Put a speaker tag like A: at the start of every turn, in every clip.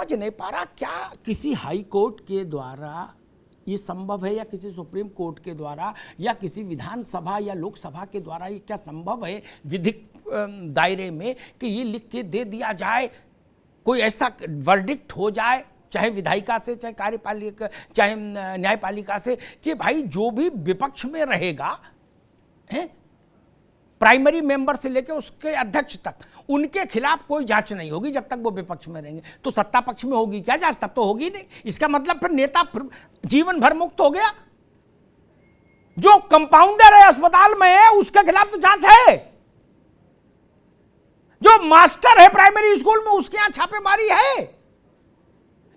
A: समझ नहीं पा रहा क्या किसी हाई कोर्ट के द्वारा ये संभव है, या किसी सुप्रीम कोर्ट के द्वारा, या किसी विधानसभा या लोकसभा के द्वारा ये क्या संभव है विधिक दायरे में कि ये लिख के दे दिया जाए, कोई ऐसा वर्डिक्ट हो जाए, चाहे विधायिका से, चाहे कार्यपालिका, चाहे न्यायपालिका से, कि भाई जो भी विपक्ष में रहेगा है, प्राइमरी मेंबर से लेकर उसके अध्यक्ष तक, उनके खिलाफ कोई जांच नहीं होगी जब तक वो विपक्ष में रहेंगे। तो सत्ता पक्ष में होगी क्या जांच? तब तो होगी नहीं। इसका मतलब फिर नेता जीवन भर मुक्त हो गया। जो कंपाउंडर है अस्पताल में है उसके खिलाफ तो जांच है, जो मास्टर है प्राइमरी स्कूल में उसके यहां छापेमारी है,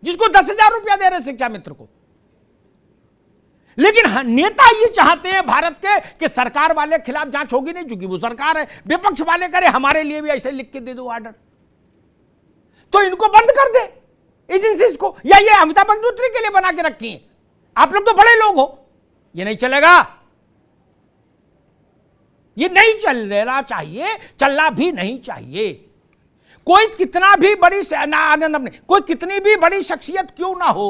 A: जिसको 10,000 रुपया दे रहे शिक्षा मित्र को। लेकिन नेता ये चाहते हैं भारत के कि सरकार वाले खिलाफ जांच होगी नहीं, चूंकि वो सरकार है, विपक्ष वाले करे हमारे लिए भी ऐसे लिख के दे दो ऑर्डर, तो इनको बंद कर दे एजेंसीज को, या ये अमिताभ अग्निहोत्री के लिए बना के रखी है, आप लोग तो बड़े लोग हो, ये नहीं चलेगा, ये नहीं चलना चाहिए, चलना भी नहीं चाहिए। कोई कितना भी बड़ी कोई कितनी भी बड़ी शख्सियत क्यों ना हो,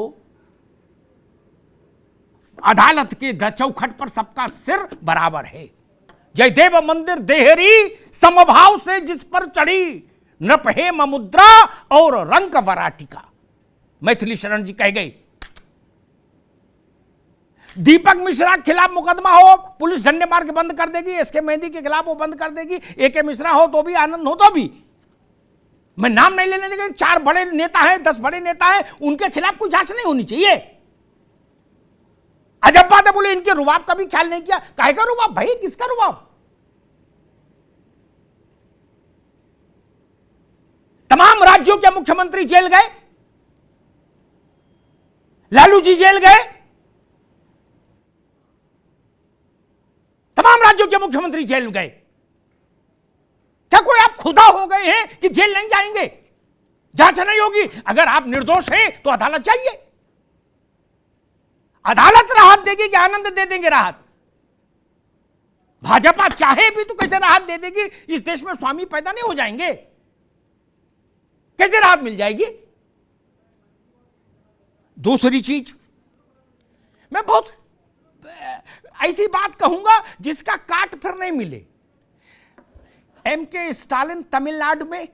A: अदालत के चौखट पर सबका सिर बराबर है। जयदेव मंदिर देहरी समभाव से जिस पर चढ़ी, नृप हेम मुद्रा और रंग वराटिका, मैथिली शरण जी कह गई। दीपक मिश्रा के खिलाफ मुकदमा हो, पुलिस डंडे मार के बंद कर देगी, एसके मेहंदी के खिलाफ वो बंद कर देगी, एके मिश्रा हो तो भी, आनंद हो तो भी, मैं नाम नहीं लेने देंगे, 4 बड़े नेता हैं, 10 बड़े नेता हैं, उनके खिलाफ कोई जांच नहीं होनी चाहिए। अजब बात है, बोले इनके रुबाब का भी ख्याल नहीं किया। काहे का रुबाब भाई, किसका रुबाब? तमाम राज्यों के मुख्यमंत्री जेल गए, लालू जी जेल गए, तमाम राज्यों के मुख्यमंत्री जेल गए। क्या कोई आप खुदा हो गए हैं कि जेल नहीं जाएंगे, जांच नहीं होगी? अगर आप निर्दोष हैं तो अदालत चाहिए, अदालत राहत देगी कि आनंद दे देंगे राहत? भाजपा चाहे भी तो कैसे राहत दे देगी? इस देश में स्वामी पैदा नहीं हो जाएंगे, कैसे राहत मिल जाएगी? दूसरी चीज, मैं बहुत ऐसी बात कहूंगा जिसका काट फिर नहीं मिले। एमके स्टालिन तमिलनाडु में,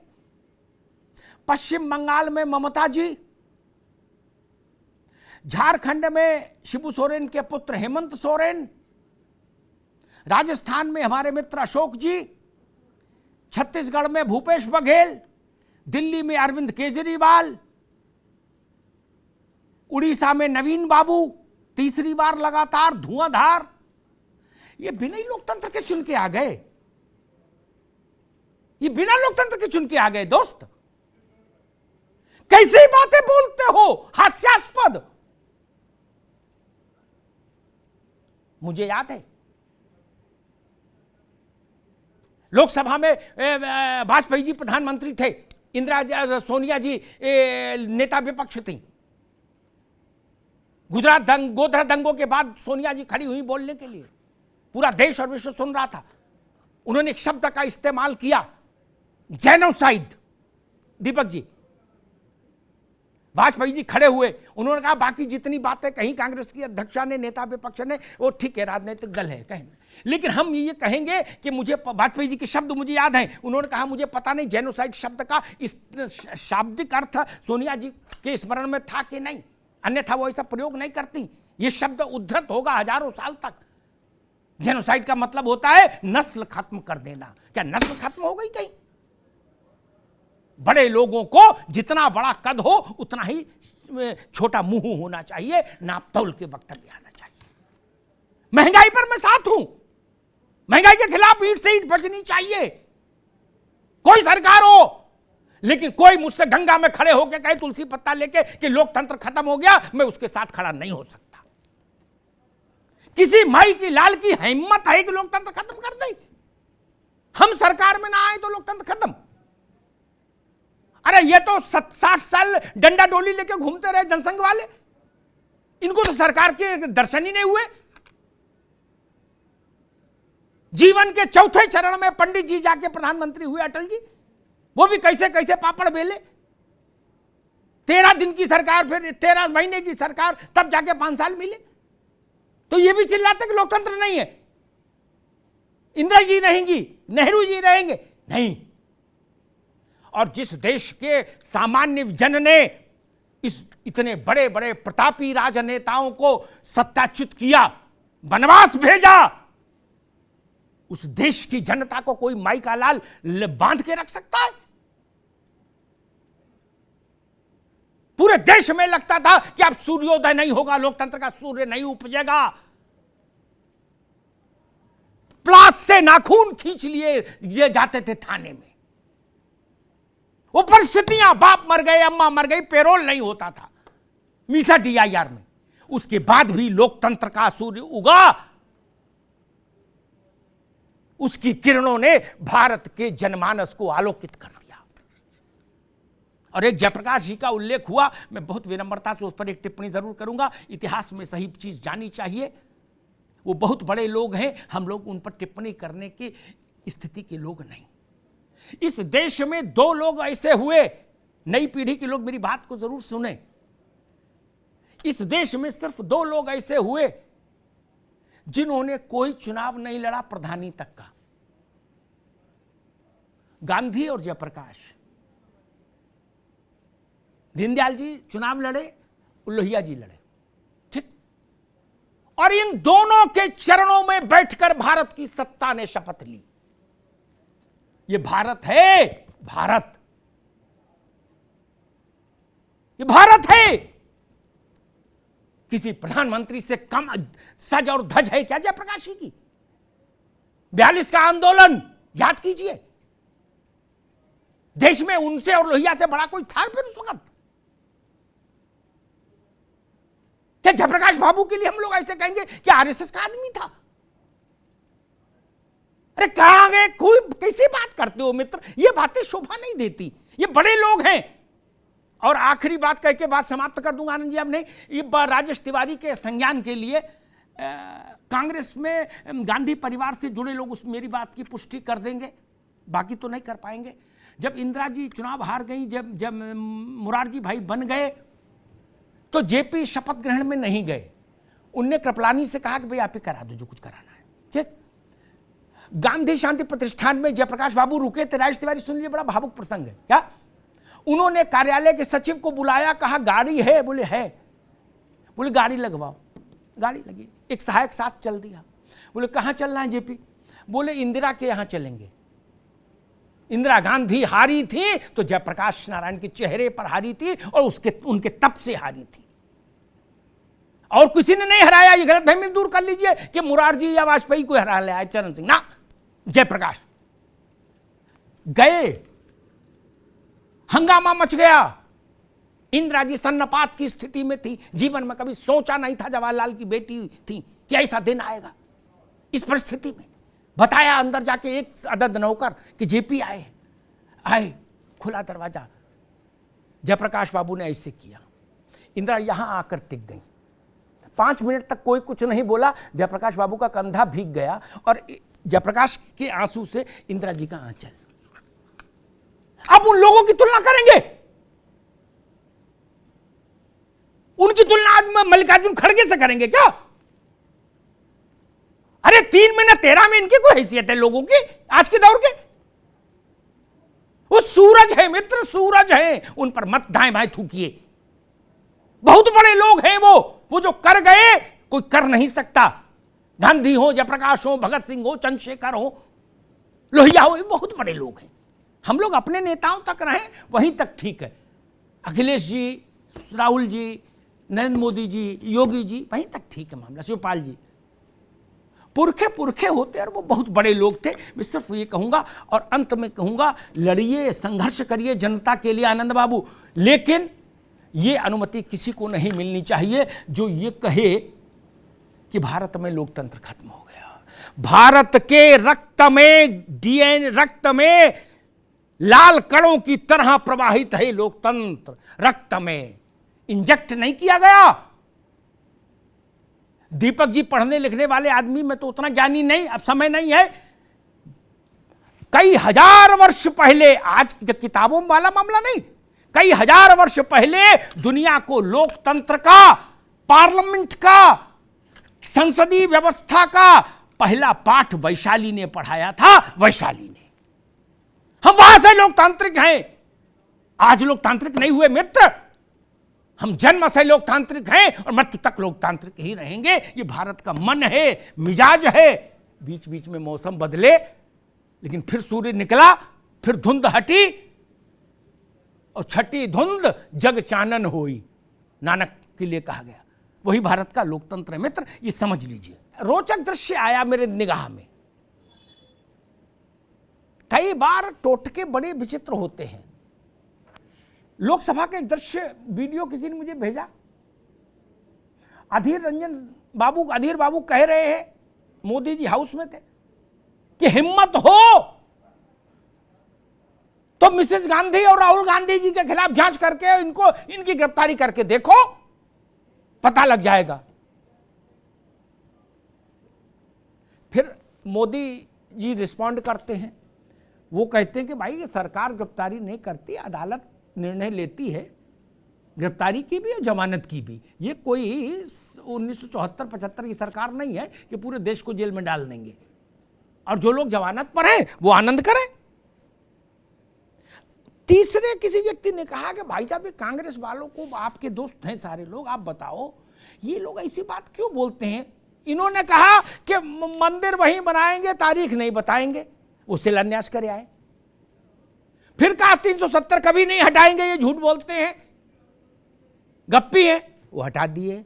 A: पश्चिम बंगाल में ममता जी, झारखंड में शिबू सोरेन के पुत्र हेमंत सोरेन, राजस्थान में हमारे मित्र अशोक जी, छत्तीसगढ़ में भूपेश बघेल, दिल्ली में अरविंद केजरीवाल, उड़ीसा में नवीन बाबू, तीसरी बार लगातार धुआंधार। ये बिना ही लोकतंत्र के चुन के आ गए, ये बिना लोकतंत्र के चुन के आ गए। दोस्त कैसी बातें बोलते हो, हास्यास्पद। मुझे याद है लोकसभा में वाजपेयी जी प्रधानमंत्री थे, इंदिरा सोनिया जी नेता विपक्ष थी। गुजरात गोधरा दंगों के बाद सोनिया जी खड़ी हुई बोलने के लिए, पूरा देश और विश्व सुन रहा था। उन्होंने एक शब्द का इस्तेमाल किया, जेनोसाइड। दीपक जी, वाजपेयी जी खड़े हुए, उन्होंने कहा बाकी जितनी बातें कहीं कांग्रेस की अध्यक्षा ने, नेता विपक्ष ने, वो ठीक है, राजनीतिक दल है कहें, लेकिन हम ये कहेंगे कि मुझे वाजपेयी जी के शब्द मुझे याद हैं। उन्होंने कहा मुझे पता नहीं जेनोसाइड शब्द का शाब्दिक अर्थ सोनिया जी के स्मरण में था कि नहीं, अन्यथा वो ऐसा प्रयोग नहीं करती। ये शब्द उद्धृत होगा हजारों साल तक। जेनोसाइड का मतलब होता है नस्ल खत्म कर देना। क्या नस्ल खत्म हो गई कहीं? बड़े लोगों को जितना बड़ा कद हो उतना ही छोटा मुंह होना चाहिए, नाप तौल के वक्तव्य आना चाहिए। महंगाई पर मैं साथ हूं, महंगाई के खिलाफ ईंट से ईंट बचनी चाहिए, कोई सरकार हो। लेकिन कोई मुझसे गंगा में खड़े होकर कहे तुलसी पत्ता लेके कि लोकतंत्र खत्म हो गया, मैं उसके साथ खड़ा नहीं हो सकता। किसी माई की लाल की हिम्मत है कि लोकतंत्र खत्म कर दे? हम सरकार में ना आए तो लोकतंत्र खत्म? अरे ये तो 60 साल डंडा डोली लेके घूमते रहे जनसंघ वाले, इनको तो सरकार के दर्शन ही नहीं हुए। जीवन के चौथे चरण में पंडित जी जाके प्रधानमंत्री हुए, अटल जी, वो भी कैसे कैसे पापड़ बेले। 13 दिन की सरकार, फिर 13 महीने की सरकार, तब जाके 5 साल मिले। तो ये भी चिल्लाते कि लोकतंत्र नहीं है, इंदिरा जी रहेंगी, नेहरू जी रहेंगे, नहीं। और जिस देश के सामान्य जन ने इस इतने बड़े बड़े प्रतापी राजनेताओं को सत्ताच्युत किया, वनवास भेजा, उस देश की जनता को कोई माई का लाल बांध के रख सकता है? पूरे देश में लगता था कि अब सूर्योदय नहीं होगा, लोकतंत्र का सूर्य नहीं उपजेगा। प्लास से नाखून खींच लिए जाते थे थाने में। वो परिस्थितियां, बाप मर गए, अम्मा मर गई, पेरोल नहीं होता था मीसा DIR में। उसके बाद भी लोकतंत्र का सूर्य उगा, उसकी किरणों ने भारत के जनमानस को आलोकित कर दिया। और एक जयप्रकाश जी का उल्लेख हुआ, मैं बहुत विनम्रता से उस पर एक टिप्पणी जरूर करूंगा। इतिहास में सही चीज जानी चाहिए। वो बहुत बड़े लोग हैं, हम लोग उन पर टिप्पणी करने की स्थिति के लोग नहीं। इस देश में 2 लोग ऐसे हुए, नई पीढ़ी के लोग मेरी बात को जरूर सुने। इस देश में सिर्फ 2 लोग ऐसे हुए जिन्होंने कोई चुनाव नहीं लड़ा, प्रधानी तक का, गांधी और जयप्रकाश। दीनदयाल जी चुनाव लड़े, लोहिया जी लड़े, ठीक। और इन दोनों के चरणों में बैठकर भारत की सत्ता ने शपथ ली। ये भारत है, भारत, ये भारत है। किसी प्रधानमंत्री से कम सज और धज है क्या जयप्रकाश जी की? 42 का आंदोलन याद कीजिए, देश में उनसे और लोहिया से बड़ा कोई था फिर उस वक्त? क्या जयप्रकाश बाबू के लिए हम लोग ऐसे कहेंगे कि RSS का आदमी था? अरे कहां गए, कोई कैसी बात करते हो मित्र? ये बातें शोभा नहीं देती। ये बड़े लोग हैं। और आखिरी बात कह के बात समाप्त कर दूंगा आनंद जी। अब नहीं, ये राजेश तिवारी के संज्ञान के लिए कांग्रेस में गांधी परिवार से जुड़े लोग उस मेरी बात की पुष्टि कर देंगे, बाकी तो नहीं कर पाएंगे। जब इंदिरा जी चुनाव हार गई, जब मुरारजी भाई बन गए, तो जेपी शपथ ग्रहण में नहीं गए। उनने कृपलानी से कहा कि भाई आप ही करा दो जो कुछ कराना है, ठीक। गांधी शांति प्रतिष्ठान में जयप्रकाश बाबू रुके थे। राजेश तिवारी सुन लीजिए, बड़ा भावुक प्रसंग है। क्या उन्होंने कार्यालय के सचिव को बुलाया, कहा गाड़ी है? बोले है। बोले गाड़ी लगवाओ। गाड़ी लगी, एक सहायक साथ चल दिया। बोले कहां चलना है जेपी? बोले इंदिरा के यहां चलेंगे। इंदिरा गांधी हारी थी तो जयप्रकाश नारायण के चेहरे पर हारी थी और उनके तप से हारी थी, और किसी ने नहीं हराया। ये गलतफहमी दूर कर लीजिए कि मुरारजी या वाजपेयी को हरा लिया चरण सिंह, ना, जयप्रकाश गए। हंगामा मच गया। इंदिरा जी सन्नपात की स्थिति में थी। जीवन में कभी सोचा नहीं था जवाहरलाल की बेटी थी कि ऐसा दिन आएगा। इस परिस्थिति में बताया अंदर जाके एक अदद नौकर कि जेपी आए, खुला दरवाजा। जयप्रकाश बाबू ने ऐसे किया। इंदिरा यहां आकर टिक गई। 5 मिनट तक कोई कुछ नहीं बोला। जयप्रकाश बाबू का कंधा भीग गया और जयप्रकाश के आंसू से इंदिरा जी का आंचल। अब उन लोगों की तुलना करेंगे? उनकी तुलना आज मल्लिकार्जुन खड़गे से करेंगे क्या? अरे 3 में ना 13 में इनकी कोई हैसियत है लोगों की आज के दौर के? वो सूरज है मित्र, सूरज है। उन पर मत दाएं बाएं थूकिए। बहुत बड़े लोग हैं वो जो कर गए कोई कर नहीं सकता। गांधी हो, जयप्रकाश हो, भगत सिंह हो, चंद्रशेखर हो, लोहिया हो, ये बहुत बड़े लोग हैं। हम लोग अपने नेताओं तक रहें, वहीं तक ठीक है। अखिलेश जी, राहुल जी, नरेंद्र मोदी जी, योगी जी, वहीं तक ठीक है मामला। शिवपाल जी पुरखे होते और वो बहुत बड़े लोग थे। मैं सिर्फ ये कहूंगा और अंत में कहूंगा, लड़िए, संघर्ष करिए जनता के लिए आनंद बाबू, लेकिन ये अनुमति किसी को नहीं मिलनी चाहिए जो ये कहे कि भारत में लोकतंत्र खत्म हो गया। भारत के रक्त में, डीएनए रक्त में लाल कणों की तरह प्रवाहित है लोकतंत्र। रक्त में इंजेक्ट नहीं किया गया। दीपक जी पढ़ने लिखने वाले आदमी, में तो उतना ज्ञानी नहीं, अब समय नहीं है। कई हजार वर्ष पहले, आज जब किताबों वाला मामला नहीं, कई हजार वर्ष पहले दुनिया को लोकतंत्र का, पार्लियामेंट का, संसदीय व्यवस्था का पहला पाठ वैशाली ने पढ़ाया था। वैशाली ने, हम वहां से लोकतांत्रिक हैं। आज लोकतांत्रिक नहीं हुए मित्र, हम जन्म से लोकतांत्रिक हैं और मृत्यु तक लोकतांत्रिक ही रहेंगे। ये भारत का मन है, मिजाज है। बीच बीच में मौसम बदले, लेकिन फिर सूर्य निकला, फिर धुंध हटी और छठी धुंध जग चानन होई, नानक के लिए कहा गया। वही भारत का लोकतंत्र है मित्र, ये समझ लीजिए। रोचक दृश्य आया मेरे निगाह में। कई बार टोटके बड़े विचित्र होते हैं। लोकसभा का एक दृश्य वीडियो किसी ने मुझे भेजा। अधीर बाबू कह रहे हैं, मोदी जी हाउस में थे, कि हिम्मत हो तो मिसेस गांधी और राहुल गांधी जी के खिलाफ जांच करके इनकी गिरफ्तारी करके देखो, पता लग जाएगा। फिर मोदी जी रिस्पॉन्ड करते हैं। वो कहते हैं कि भाई ये सरकार गिरफ्तारी नहीं करती, अदालत निर्णय लेती है गिरफ्तारी की भी और जमानत की भी। ये कोई 1974-75 की सरकार नहीं है कि पूरे देश को जेल में डाल देंगे, और जो लोग जमानत पर हैं वो आनंद करें। तीसरे किसी व्यक्ति ने कहा कि भाई साहब, कांग्रेस वालों को, आपके दोस्त हैं सारे लोग, आप बताओ ये लोग ऐसी बात क्यों बोलते हैं। इन्होंने कहा कि मंदिर वहीं बनाएंगे, तारीख नहीं बताएंगे, वो शिलान्यास करे आए। फिर कहा 370 कभी नहीं हटाएंगे, ये झूठ बोलते हैं, गप्पी है, वो हटा दिए।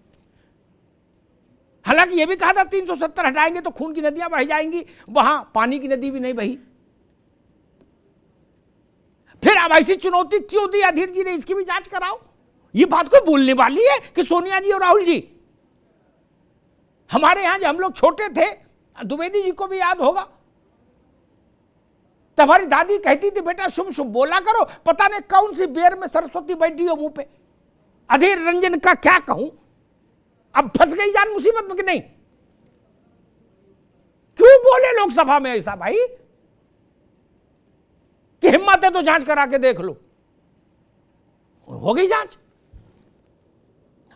A: हालांकि ये भी कहा था 370 हटाएंगे तो खून की नदियां बह जाएंगी, वहां पानी की नदी भी नहीं बही। फिर अब ऐसी चुनौती क्यों दी अधीर जी ने, इसकी भी जांच कराओ। ये बात कोई बोलने वाली है कि सोनिया जी और राहुल जी? हमारे यहां जब हम लोग छोटे थे, द्विवेदी जी को भी याद होगा, तो हमारी दादी कहती थी, बेटा शुभ शुभ बोला करो, पता नहीं कौन सी बेर में सरस्वती बैठी हो मुंह पे। अधीर रंजन का क्या कहूं, अब फंस गई जान मुसीबत में कि नहीं। क्यों बोले लोकसभा में ऐसा भाई, कि हिम्मत है तो जांच करा के देख लो। हो गई जांच,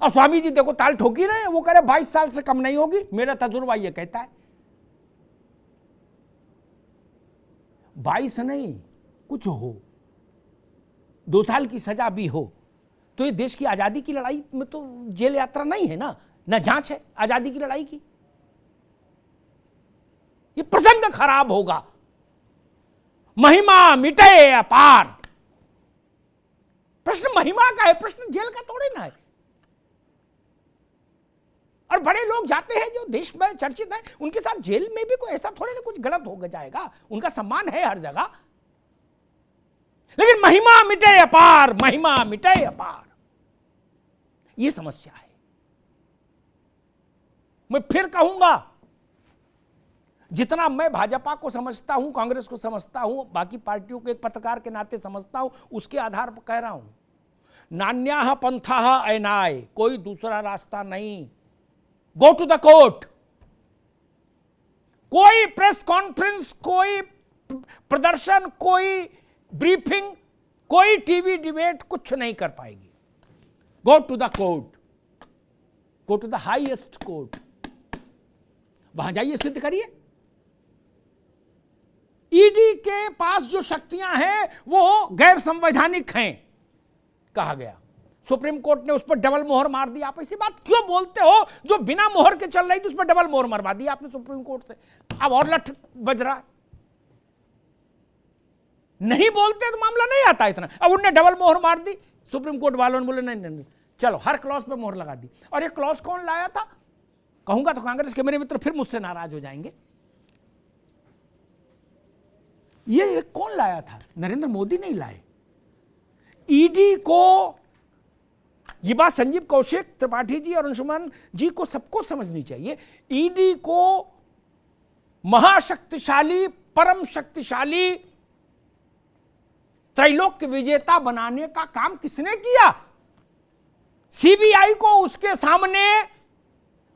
A: और स्वामी जी देखो ताल ठोकी रहे हैं। वो कह रहे 22 साल से कम नहीं होगी, मेरा तजुर्बा ये कहता है। 22 नहीं, कुछ हो, 2 साल की सजा भी हो, तो ये देश की आजादी की लड़ाई में तो जेल यात्रा नहीं है ना जांच है आजादी की लड़ाई की। ये प्रसंग खराब होगा। महिमा मिटे अपार, प्रश्न महिमा का है, प्रश्न जेल का थोड़े ना है। और बड़े लोग जाते हैं जो देश में चर्चित है, उनके साथ जेल में भी कोई ऐसा थोड़े ना कुछ गलत हो जाएगा, उनका सम्मान है हर जगह। लेकिन महिमा मिटे अपार, महिमा मिटे अपार, यह समस्या है। मैं फिर कहूंगा, जितना मैं भाजपा को समझता हूं, कांग्रेस को समझता हूं, बाकी पार्टियों को एक पत्रकार के नाते समझता हूं, उसके आधार पर कह रहा हूं, नान्याह पंथाह ऐनाय, कोई दूसरा रास्ता नहीं। Go to the court. कोई प्रेस कॉन्फ्रेंस, कोई प्रदर्शन, कोई ब्रीफिंग, कोई टीवी डिबेट कुछ नहीं कर पाएगी। Go to the court, go to the highest court, वहां जाइए, सिद्ध करिए। ईडी के पास जो शक्तियां हैं वो गैर संवैधानिक हैं, कहा गया। सुप्रीम कोर्ट ने उस पर डबल मोहर मार दी। आप ऐसी बात क्यों बोलते हो जो बिना मोहर के चल रही थी, उस पर डबल मोहर मरवा दी आपने सुप्रीम कोर्ट से। अब और लठ बज रहा है। नहीं बोलते तो मामला नहीं आता इतना। अब उनने डबल मोहर मार दी, सुप्रीम कोर्ट वालों ने बोले नहीं, चलो हर क्लॉज पे मोहर लगा दी। और ये क्लॉज कौन लाया था, कहूंगा तो कांग्रेस के मेरे मित्र फिर मुझसे नाराज हो जाएंगे। ये कौन लाया था? नरेंद्र मोदी नहीं लाए। ईडी को, ये बात संजीव कौशिक, त्रिपाठी जी और अंशुमान जी को सबको समझनी चाहिए। ईडी को महाशक्तिशाली, परम शक्तिशाली, त्रैलोक्य विजेता बनाने का काम किसने किया? सीबीआई को उसके सामने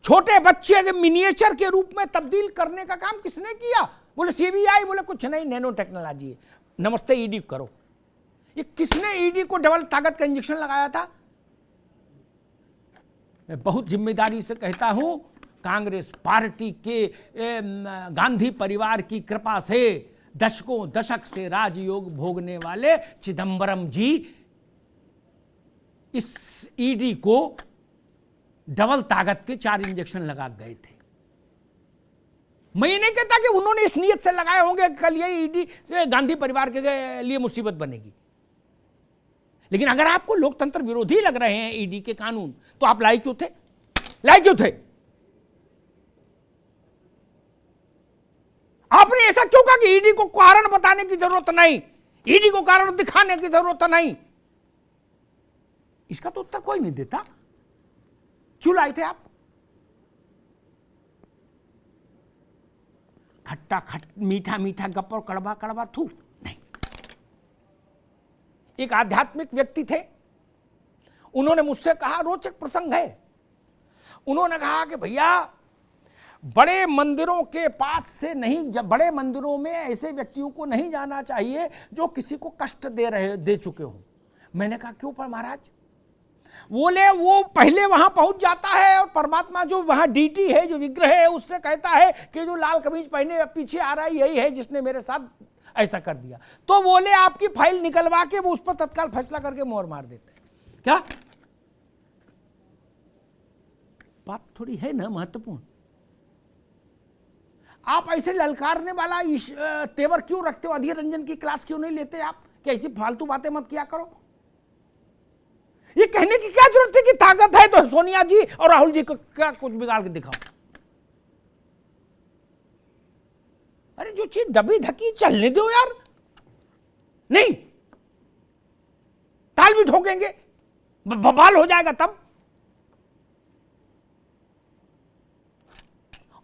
A: छोटे बच्चे के मिनिएचर के रूप में तब्दील करने का काम किसने किया? बोले सीबीआई, बोले कुछ नहीं, नैनो टेक्नोलॉजी है। नमस्ते ईडी करो। ये किसने ईडी को डबल ताकत का इंजेक्शन लगाया था? मैं बहुत जिम्मेदारी से कहता हूं, कांग्रेस पार्टी के गांधी परिवार की कृपा से दशकों दशक से राजयोग भोगने वाले चिदंबरम जी इस ईडी को डबल ताकत के 4 इंजेक्शन लगा गए थे। मैं ये नहीं कहता कि उन्होंने इस नियत से लगाए होंगे कल ये ईडी से गांधी परिवार के लिए मुसीबत बनेगी, लेकिन अगर आपको लोकतंत्र विरोधी लग रहे हैं ईडी के कानून, तो आप लाए क्यों थे? लाए क्यों थे? आपने ऐसा क्यों कहा कि ईडी को कारण बताने की जरूरत नहीं, ईडी को कारण दिखाने की जरूरत नहीं? इसका तो उत्तर कोई नहीं देता। क्यों लाए थे आप? खट्टा मीठा मीठा गप और कड़वा कड़वा थू नहीं। एक आध्यात्मिक व्यक्ति थे, उन्होंने मुझसे कहा, रोचक प्रसंग है, उन्होंने कहा कि भैया बड़े मंदिरों के पास से नहीं, जब बड़े मंदिरों में ऐसे व्यक्तियों को नहीं जाना चाहिए जो किसी को कष्ट दे चुके हो। मैंने कहा क्यों पर महाराज? बोले वो पहले वहां पहुंच जाता है और परमात्मा जो वहां डीटी है, जो विग्रह है, उससे कहता है कि जो लाल कमीज पहने पीछे आ रहा है यही है जिसने मेरे साथ ऐसा कर दिया। तो बोले आपकी फाइल निकलवा के वो उस पर तत्काल फैसला करके मोहर मार देते हैं। क्या बात थोड़ी है ना महत्वपूर्ण? आप ऐसे ललकारने वाला तेवर क्यों रखते हो? अधीर रंजन की क्लास क्यों नहीं लेते आप कि ऐसी फालतू बातें मत किया करो? ये कहने की क्या जरूरत है कि ताकत है तो सोनिया जी और राहुल जी को क्या कुछ बिगाड़ के दिखाओ? अरे जो चीज दबी धकी चलने दो यार। नहीं, ताल भी ठोकेंगे, बवाल हो जाएगा तब।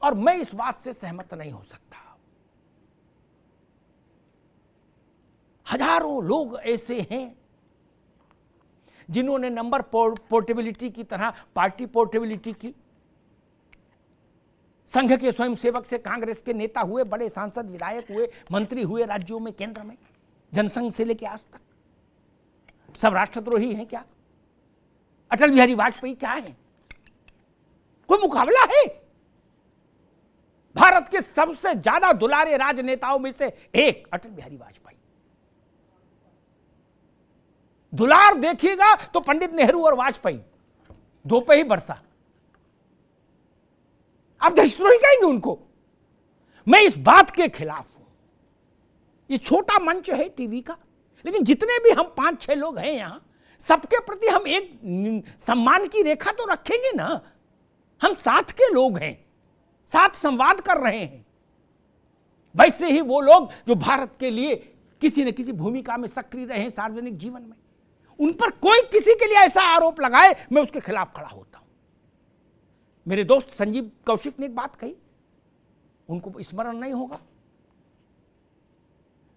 A: और मैं इस बात से सहमत नहीं हो सकता। हजारों लोग ऐसे हैं जिन्होंने नंबर पोर्टेबिलिटी की तरह पार्टी पोर्टेबिलिटी की। संघ के स्वयंसेवक से कांग्रेस के नेता हुए, बड़े सांसद, विधायक हुए, मंत्री हुए राज्यों में, केंद्र में, जनसंघ से लेकर आज तक। सब राष्ट्रद्रोही हैं क्या? अटल बिहारी वाजपेयी क्या है? कोई मुकाबला है? भारत के सबसे ज्यादा दुलारे राजनेताओं में से एक अटल बिहारी वाजपेयी। दुलार देखिएगा तो पंडित नेहरू और वाजपेयी, दो पे ही बरसा। आप देशद्रोही कहेंगे उनको? मैं इस बात के खिलाफ हूं। ये छोटा मंच है टीवी का, लेकिन जितने भी हम 5-6 लोग हैं यहां, सबके प्रति हम एक सम्मान की रेखा तो रखेंगे ना। हम साथ के लोग हैं, साथ संवाद कर रहे हैं। वैसे ही वो लोग जो भारत के लिए किसी न किसी भूमिका में सक्रिय रहे हैं सार्वजनिक जीवन में, उन पर कोई किसी के लिए ऐसा आरोप लगाए, मैं उसके खिलाफ खड़ा होता हूं। मेरे दोस्त संजीव कौशिक ने एक बात कही, उनको स्मरण नहीं होगा।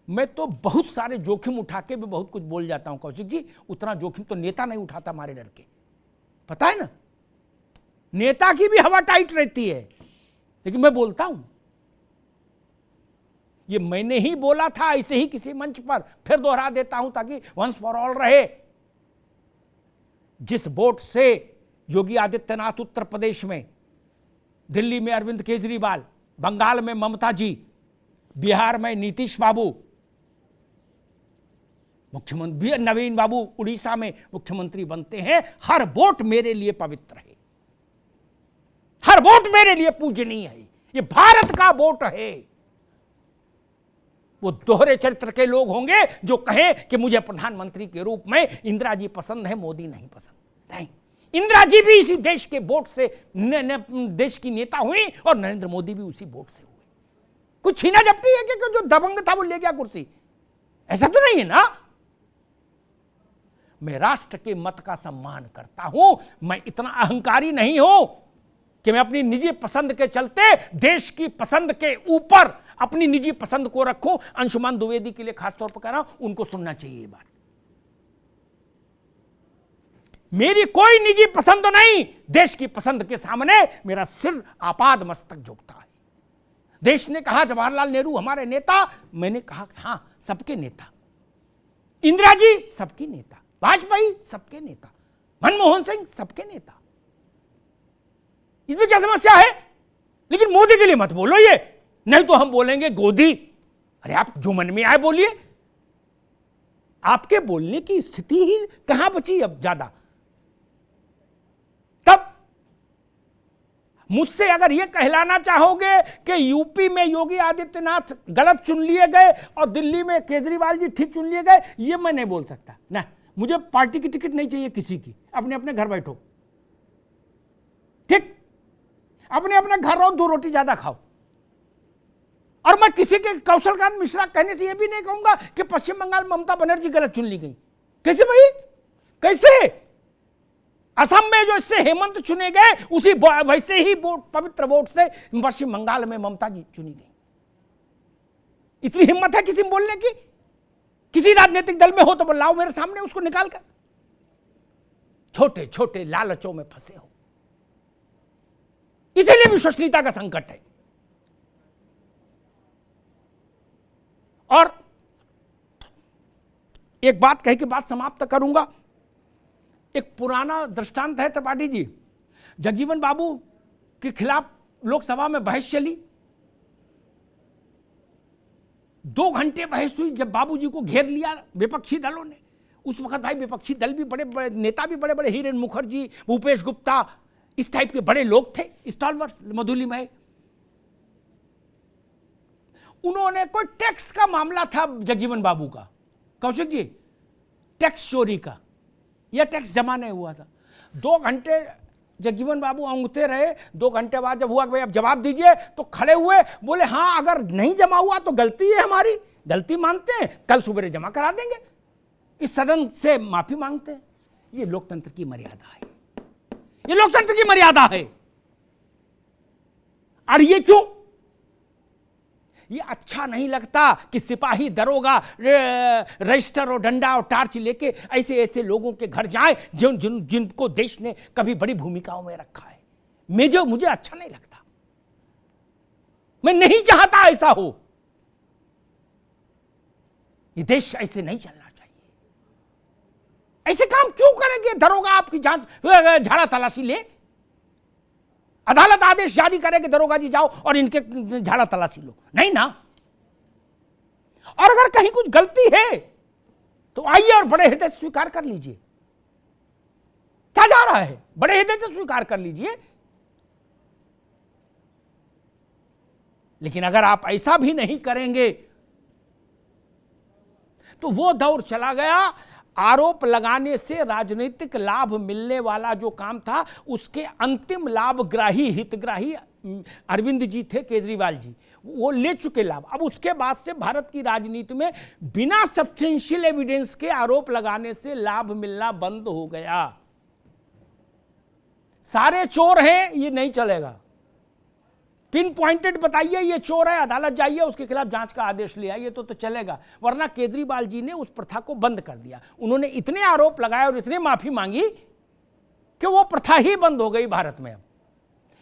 A: मैं तो बहुत सारे जोखिम उठा के भी बहुत कुछ बोल जाता हूं कौशिक जी, उतना जोखिम तो नेता नहीं उठाता मारे डर के, पता है ना। नेता की भी हवा टाइट रहती है, लेकिन मैं बोलता हूं। ये मैंने ही बोला था ऐसे ही किसी मंच पर, फिर दोहरा देता हूं ताकि वंस फॉर ऑल रहे। जिस वोट से योगी आदित्यनाथ उत्तर प्रदेश में, दिल्ली में अरविंद केजरीवाल, बंगाल में ममता जी, बिहार में नीतीश बाबू, मुख्यमंत्री नवीन बाबू उड़ीसा में मुख्यमंत्री बनते हैं, हर वोट मेरे लिए पवित्र है, हर वोट मेरे लिए पूजनीय है। ये भारत का वोट है। वो दोहरे चरित्र के लोग होंगे जो कहें कि मुझे प्रधानमंत्री के रूप में इंदिरा जी पसंद है, मोदी नहीं पसंद। नहीं, इंदिरा जी भी इसी देश के वोट से देश की नेता हुई और नरेंद्र मोदी भी उसी वोट से हुए। कुछ छीना झपटी है कि जो दबंग था वो ले गया कुर्सी, ऐसा तो नहीं है ना। मैं राष्ट्र के मत का सम्मान करता हूं। मैं इतना अहंकारी नहीं हूं कि मैं अपनी निजी पसंद के चलते देश की पसंद के ऊपर अपनी निजी पसंद को रखूं। अंशुमान द्विवेदी के लिए खासतौर पर कह रहा हूं, उनको सुनना चाहिए ये बात। मेरी कोई निजी पसंद नहीं, देश की पसंद के सामने मेरा सिर आपाद मस्तक झुकता है। देश ने कहा जवाहरलाल नेहरू हमारे नेता, मैंने कहा हां सबके नेता, इंदिरा जी सबकी नेता, वाजपेयी सबके नेता, मनमोहन सिंह सबके नेता। इसमें क्या समस्या है? लेकिन मोदी के लिए मत बोलो ये, नहीं तो हम बोलेंगे गोदी। अरे आप जो मन में आए बोलिए, आपके बोलने की स्थिति ही कहां बची अब ज्यादा। तब मुझसे अगर यह कहलाना चाहोगे कि यूपी में योगी आदित्यनाथ गलत चुन लिए गए और दिल्ली में केजरीवाल जी ठीक चुन लिए गए, यह मैं नहीं बोल सकता ना। मुझे पार्टी की टिकट नहीं चाहिए किसी की, अपने अपने घर बैठो, ठीक, अपने अपने घर रहो, 2 रोटी ज्यादा खाओ। और मैं किसी के कौशलकांत मिश्रा कहने से यह भी नहीं कहूंगा कि पश्चिम बंगाल ममता बनर्जी गलत चुन ली गई। कैसे भाई, कैसे? असम में जो इससे हेमंत चुने गए, उसी वैसे ही पवित्र वोट से पश्चिम बंगाल में ममता जी चुनी गई। इतनी हिम्मत है किसी में बोलने की? किसी राजनीतिक दल में हो तो लाओ मेरे सामने उसको निकाल कर। छोटे छोटे लालचों में फंसे हो, इसीलिए विश्वसनीयता का संकट है। और एक बात कह के बात समाप्त करूंगा। एक पुराना दृष्टांत है त्रिपाठी जी, जगजीवन बाबू के खिलाफ लोकसभा में बहस चली, 2 घंटे बहस हुई। जब बाबूजी को घेर लिया विपक्षी दलों ने, उस वक्त भाई विपक्षी दल भी बड़े बड़े नेता भी बड़े बड़े, हिरेन मुखर्जी, भूपेश गुप्ता, इस टाइप के बड़े लोग थे, स्टॉलवर्स, मधुलिमय। उन्होंने कोई टैक्स का मामला था जगजीवन बाबू का, कौशिक जी, टैक्स चोरी का, यह टैक्स जमा नहीं हुआ था। 2 घंटे जगजीवन बाबू औंगते रहे। 2 घंटे बाद जब हुआ कि भाई अब जवाब दीजिए, तो खड़े हुए, बोले हाँ अगर नहीं जमा हुआ तो गलती है हमारी, गलती मानते हैं, कल सुबह जमा करा देंगे, इस सदन से माफी मांगते हैं। ये लोकतंत्र की मर्यादा है, ये लोकतंत्र की मर्यादा है। और ये क्यों? ये अच्छा नहीं लगता कि सिपाही दरोगा रजिस्टर और डंडा और टार्च लेके ऐसे ऐसे लोगों के घर जाएं जिनको देश ने कभी बड़ी भूमिकाओं में रखा है। मुझे अच्छा नहीं लगता, मैं नहीं चाहता ऐसा हो। ये देश ऐसे नहीं चलना चाहिए। ऐसे काम क्यों करेंगे? दरोगा आपकी जांच झाड़ा तलाशी ले, अदालत आदेश जारी करे कि दरोगा जी जाओ और इनके झाड़ा तलाशी लो, नहीं ना। और अगर कहीं कुछ गलती है तो आइए और बड़े हृदय से स्वीकार कर लीजिए। क्या जा रहा है? बड़े हृदय से स्वीकार कर लीजिए। लेकिन अगर आप ऐसा भी नहीं करेंगे तो वो दौर चला गया, आरोप लगाने से राजनीतिक लाभ मिलने वाला जो काम था, उसके अंतिम लाभग्राही हितग्राही अरविंद जी थे, केजरीवाल जी, वो ले चुके लाभ। अब उसके बाद से भारत की राजनीति में बिना सब्सटेंशियल एविडेंस के आरोप लगाने से लाभ मिलना बंद हो गया। सारे चोर हैं, ये नहीं चलेगा। पिन पॉइंटेड बताइए ये चोर है, अदालत जाइए, उसके खिलाफ जांच का आदेश ले आइए तो चलेगा। वरना केजरीवाल जी ने उस प्रथा को बंद कर दिया। उन्होंने इतने आरोप लगाए और इतने माफी मांगी कि वो प्रथा ही बंद हो गई भारत में अब।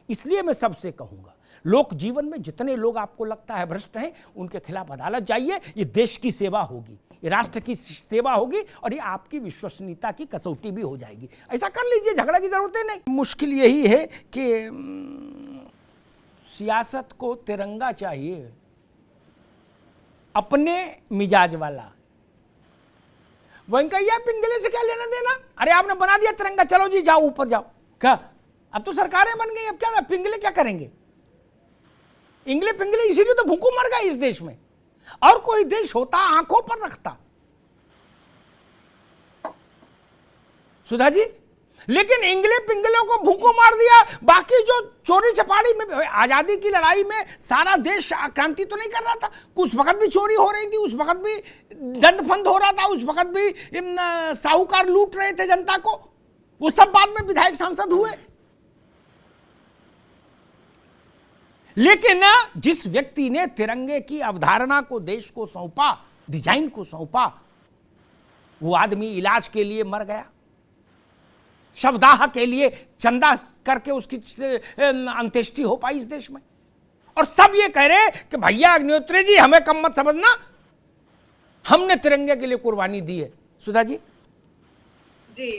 A: इसलिए मैं सबसे कहूंगा, लोक जीवन में जितने लोग आपको लगता है भ्रष्ट हैं, उनके खिलाफ अदालत जाइए। ये देश की सेवा होगी, ये राष्ट्र की सेवा होगी और ये आपकी विश्वसनीयता की कसौटी भी हो जाएगी। ऐसा कर लीजिए, झगड़ा की जरूरत ही नहीं। मुश्किल यही है कि सियासत को तिरंगा चाहिए, अपने मिजाज वाला। वेंकैया पिंगले से क्या लेना देना? अरे आपने बना दिया तिरंगा, चलो जी जाओ ऊपर जाओ। क्या अब तो सरकारें बन गई, अब क्या पिंगले क्या करेंगे? इंगले पिंगले इसीलिए तो भूखों मर गए इस देश में। और कोई देश होता आंखों पर रखता, सुधा जी, लेकिन इंगले पिंगले को भूखों मार दिया। बाकी जो चोरी चपाड़ी में, आजादी की लड़ाई में सारा देश क्रांति तो नहीं कर रहा था, उस वक्त भी चोरी हो रही थी, उस वक्त भी दंड फंद हो रहा था, उस वक्त भी साहूकार लूट रहे थे जनता को। वो सब बाद में विधायक सांसद हुए। लेकिन जिस व्यक्ति ने तिरंगे की अवधारणा को देश को सौंपा, डिजाइन को सौंपा, वो आदमी इलाज के लिए मर गया, शवदाह के लिए चंदा करके उसकी अंत्येष्टि हो पाई इस देश में। और सब ये कह रहे कि भैया अग्निहोत्री जी हमें कम मत समझना, हमने तिरंगे के लिए कुर्बानी दी है। सुधा जी।
B: जी,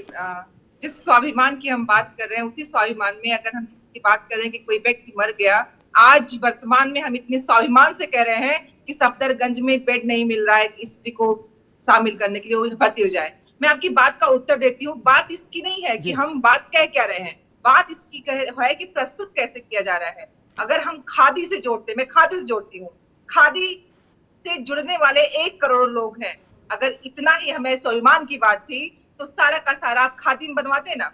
B: जिस स्वाभिमान की हम बात कर रहे हैं, उसी स्वाभिमान में अगर हम इसकी बात करें कि कोई व्यक्ति मर गया, आज वर्तमान में हम इतने स्वाभिमान से कह रहे हैं कि सफदरगंज में बेड नहीं मिल रहा है कि स्त्री को शामिल करने के लिए वो भर्ती हो जाए। मैं आपकी बात का उत्तर देती हूँ। बात इसकी नहीं है कि हम बात कह क्या रहे हैं, बात इसकी है कि प्रस्तुत कैसे किया जा रहा है। अगर हम खादी से जोड़ते, मैं खादी से जोड़ती हूँ, खादी से जुड़ने वाले 1 करोड़ लोग हैं। अगर इतना ही हमें स्वाभिमान की बात थी तो सारा का सारा आप खादी में बनवाते ना।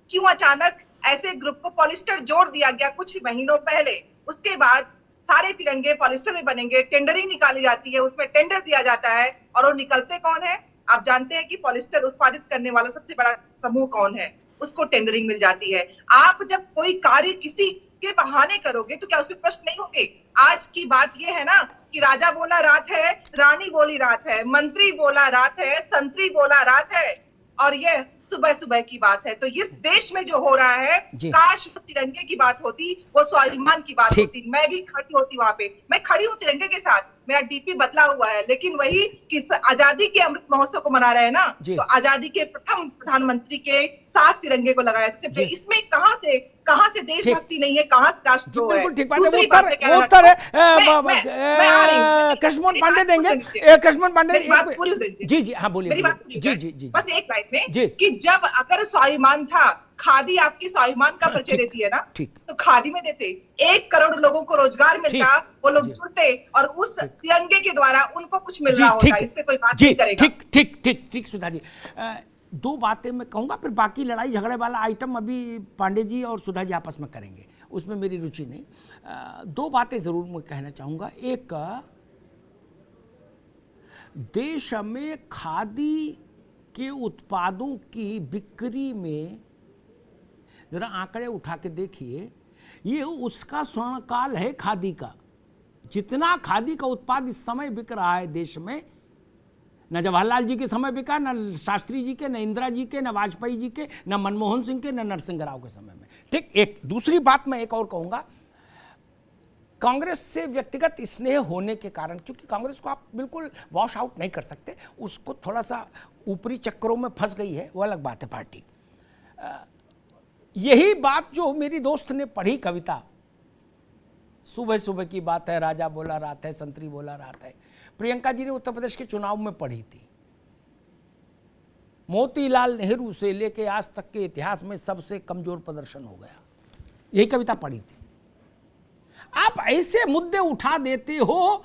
B: क्यों अचानक ऐसे ग्रुप को पॉलिस्टर जोड़ दिया गया कुछ महीनों पहले? उसके बाद सारे तिरंगे पॉलिस्टर में बनेंगे, टेंडरिंग निकाली जाती है, उसमें टेंडर दिया जाता है और वो निकलते कौन है? आप जानते हैं कि पॉलिस्टर उत्पादित करने वाला सबसे बड़ा समूह कौन है? उसको टेंडरिंग मिल जाती है। आप जब कोई कार्य किसी के बहाने करोगे तो क्या उसमें प्रश्न नहीं होंगे? आज की बात यह है ना कि राजा बोला रात है, रानी बोली रात है, मंत्री बोला रात है, संतरी बोला रात है, और यह सुबह सुबह की बात है। तो इस देश में जो हो रहा है, काश वो तिरंगे की बात होती, वो स्वाभिमान की बात होती, मैं भी खड़ी होती वहां पे। मैं खड़ी हूँ तिरंगे के साथ, मेरा डीपी बदला हुआ है, लेकिन वही कि आजादी के अमृत महोत्सव को मना रहे हैं ना, तो आजादी के प्रथम प्रधानमंत्री के साथ तिरंगे को लगाया। इसमें कहां से देशभक्ति नहीं है, कहां से राष्ट्रद्रोह है? दूसरी बात
A: कृष्णमोहन पांडे देंगे, कृष्णमोहन पांडे जी जी हाँ बोलिए।
B: मेरी बात जी, बस एक लाइन में कि जब अगर स्वाभिमान था, खादी आपकी स्वाभिमान का परिचय देती है ना, तो खादी में देते 1 करोड़ लोगों को रोजगार मिलता, वो लोग जुड़ते और उस तिरंगे के द्वारा उनको कुछ मिल रहा होता। इस पे कोई बात नहीं करेगा।
A: ठीक सुधा जी, 2 बातें मैं कहूंगा, फिर बाकी लड़ाई झगड़े वाला आइटम अभी पांडे जी और सुधा जी आपस में करेंगे, उसमें मेरी रुचि नहीं। 2 बातें जरूर मैं कहना चाहूंगा। एक, देश में खादी के उत्पादों की बिक्री में जरा आंकड़े उठा के देखिए, ये उसका स्वर्णकाल है खादी का। जितना खादी का उत्पाद इस समय बिक रहा है देश में, न जवाहरलाल जी के समय बिका, न शास्त्री जी के, न इंदिरा जी के, न वाजपेयी जी के, न मनमोहन सिंह के, न नरसिंह राव के समय में। ठीक। एक दूसरी बात मैं एक और कहूंगा, कांग्रेस से व्यक्तिगत स्नेह होने के कारण, क्योंकि कांग्रेस को आप बिल्कुल वॉश आउट नहीं कर सकते, उसको थोड़ा सा ऊपरी चक्करों में फंस गई है, वो अलग बात है पार्टी। यही बात जो मेरी दोस्त ने पढ़ी कविता, सुबह सुबह की बात है, राजा बोला रात है, संतरी बोला रात है, प्रियंका जी ने उत्तर प्रदेश के चुनाव में पढ़ी थी। मोतीलाल नेहरू से लेके आज तक के इतिहास में सबसे कमजोर प्रदर्शन हो गया, यही कविता पढ़ी थी। आप ऐसे मुद्दे उठा देते हो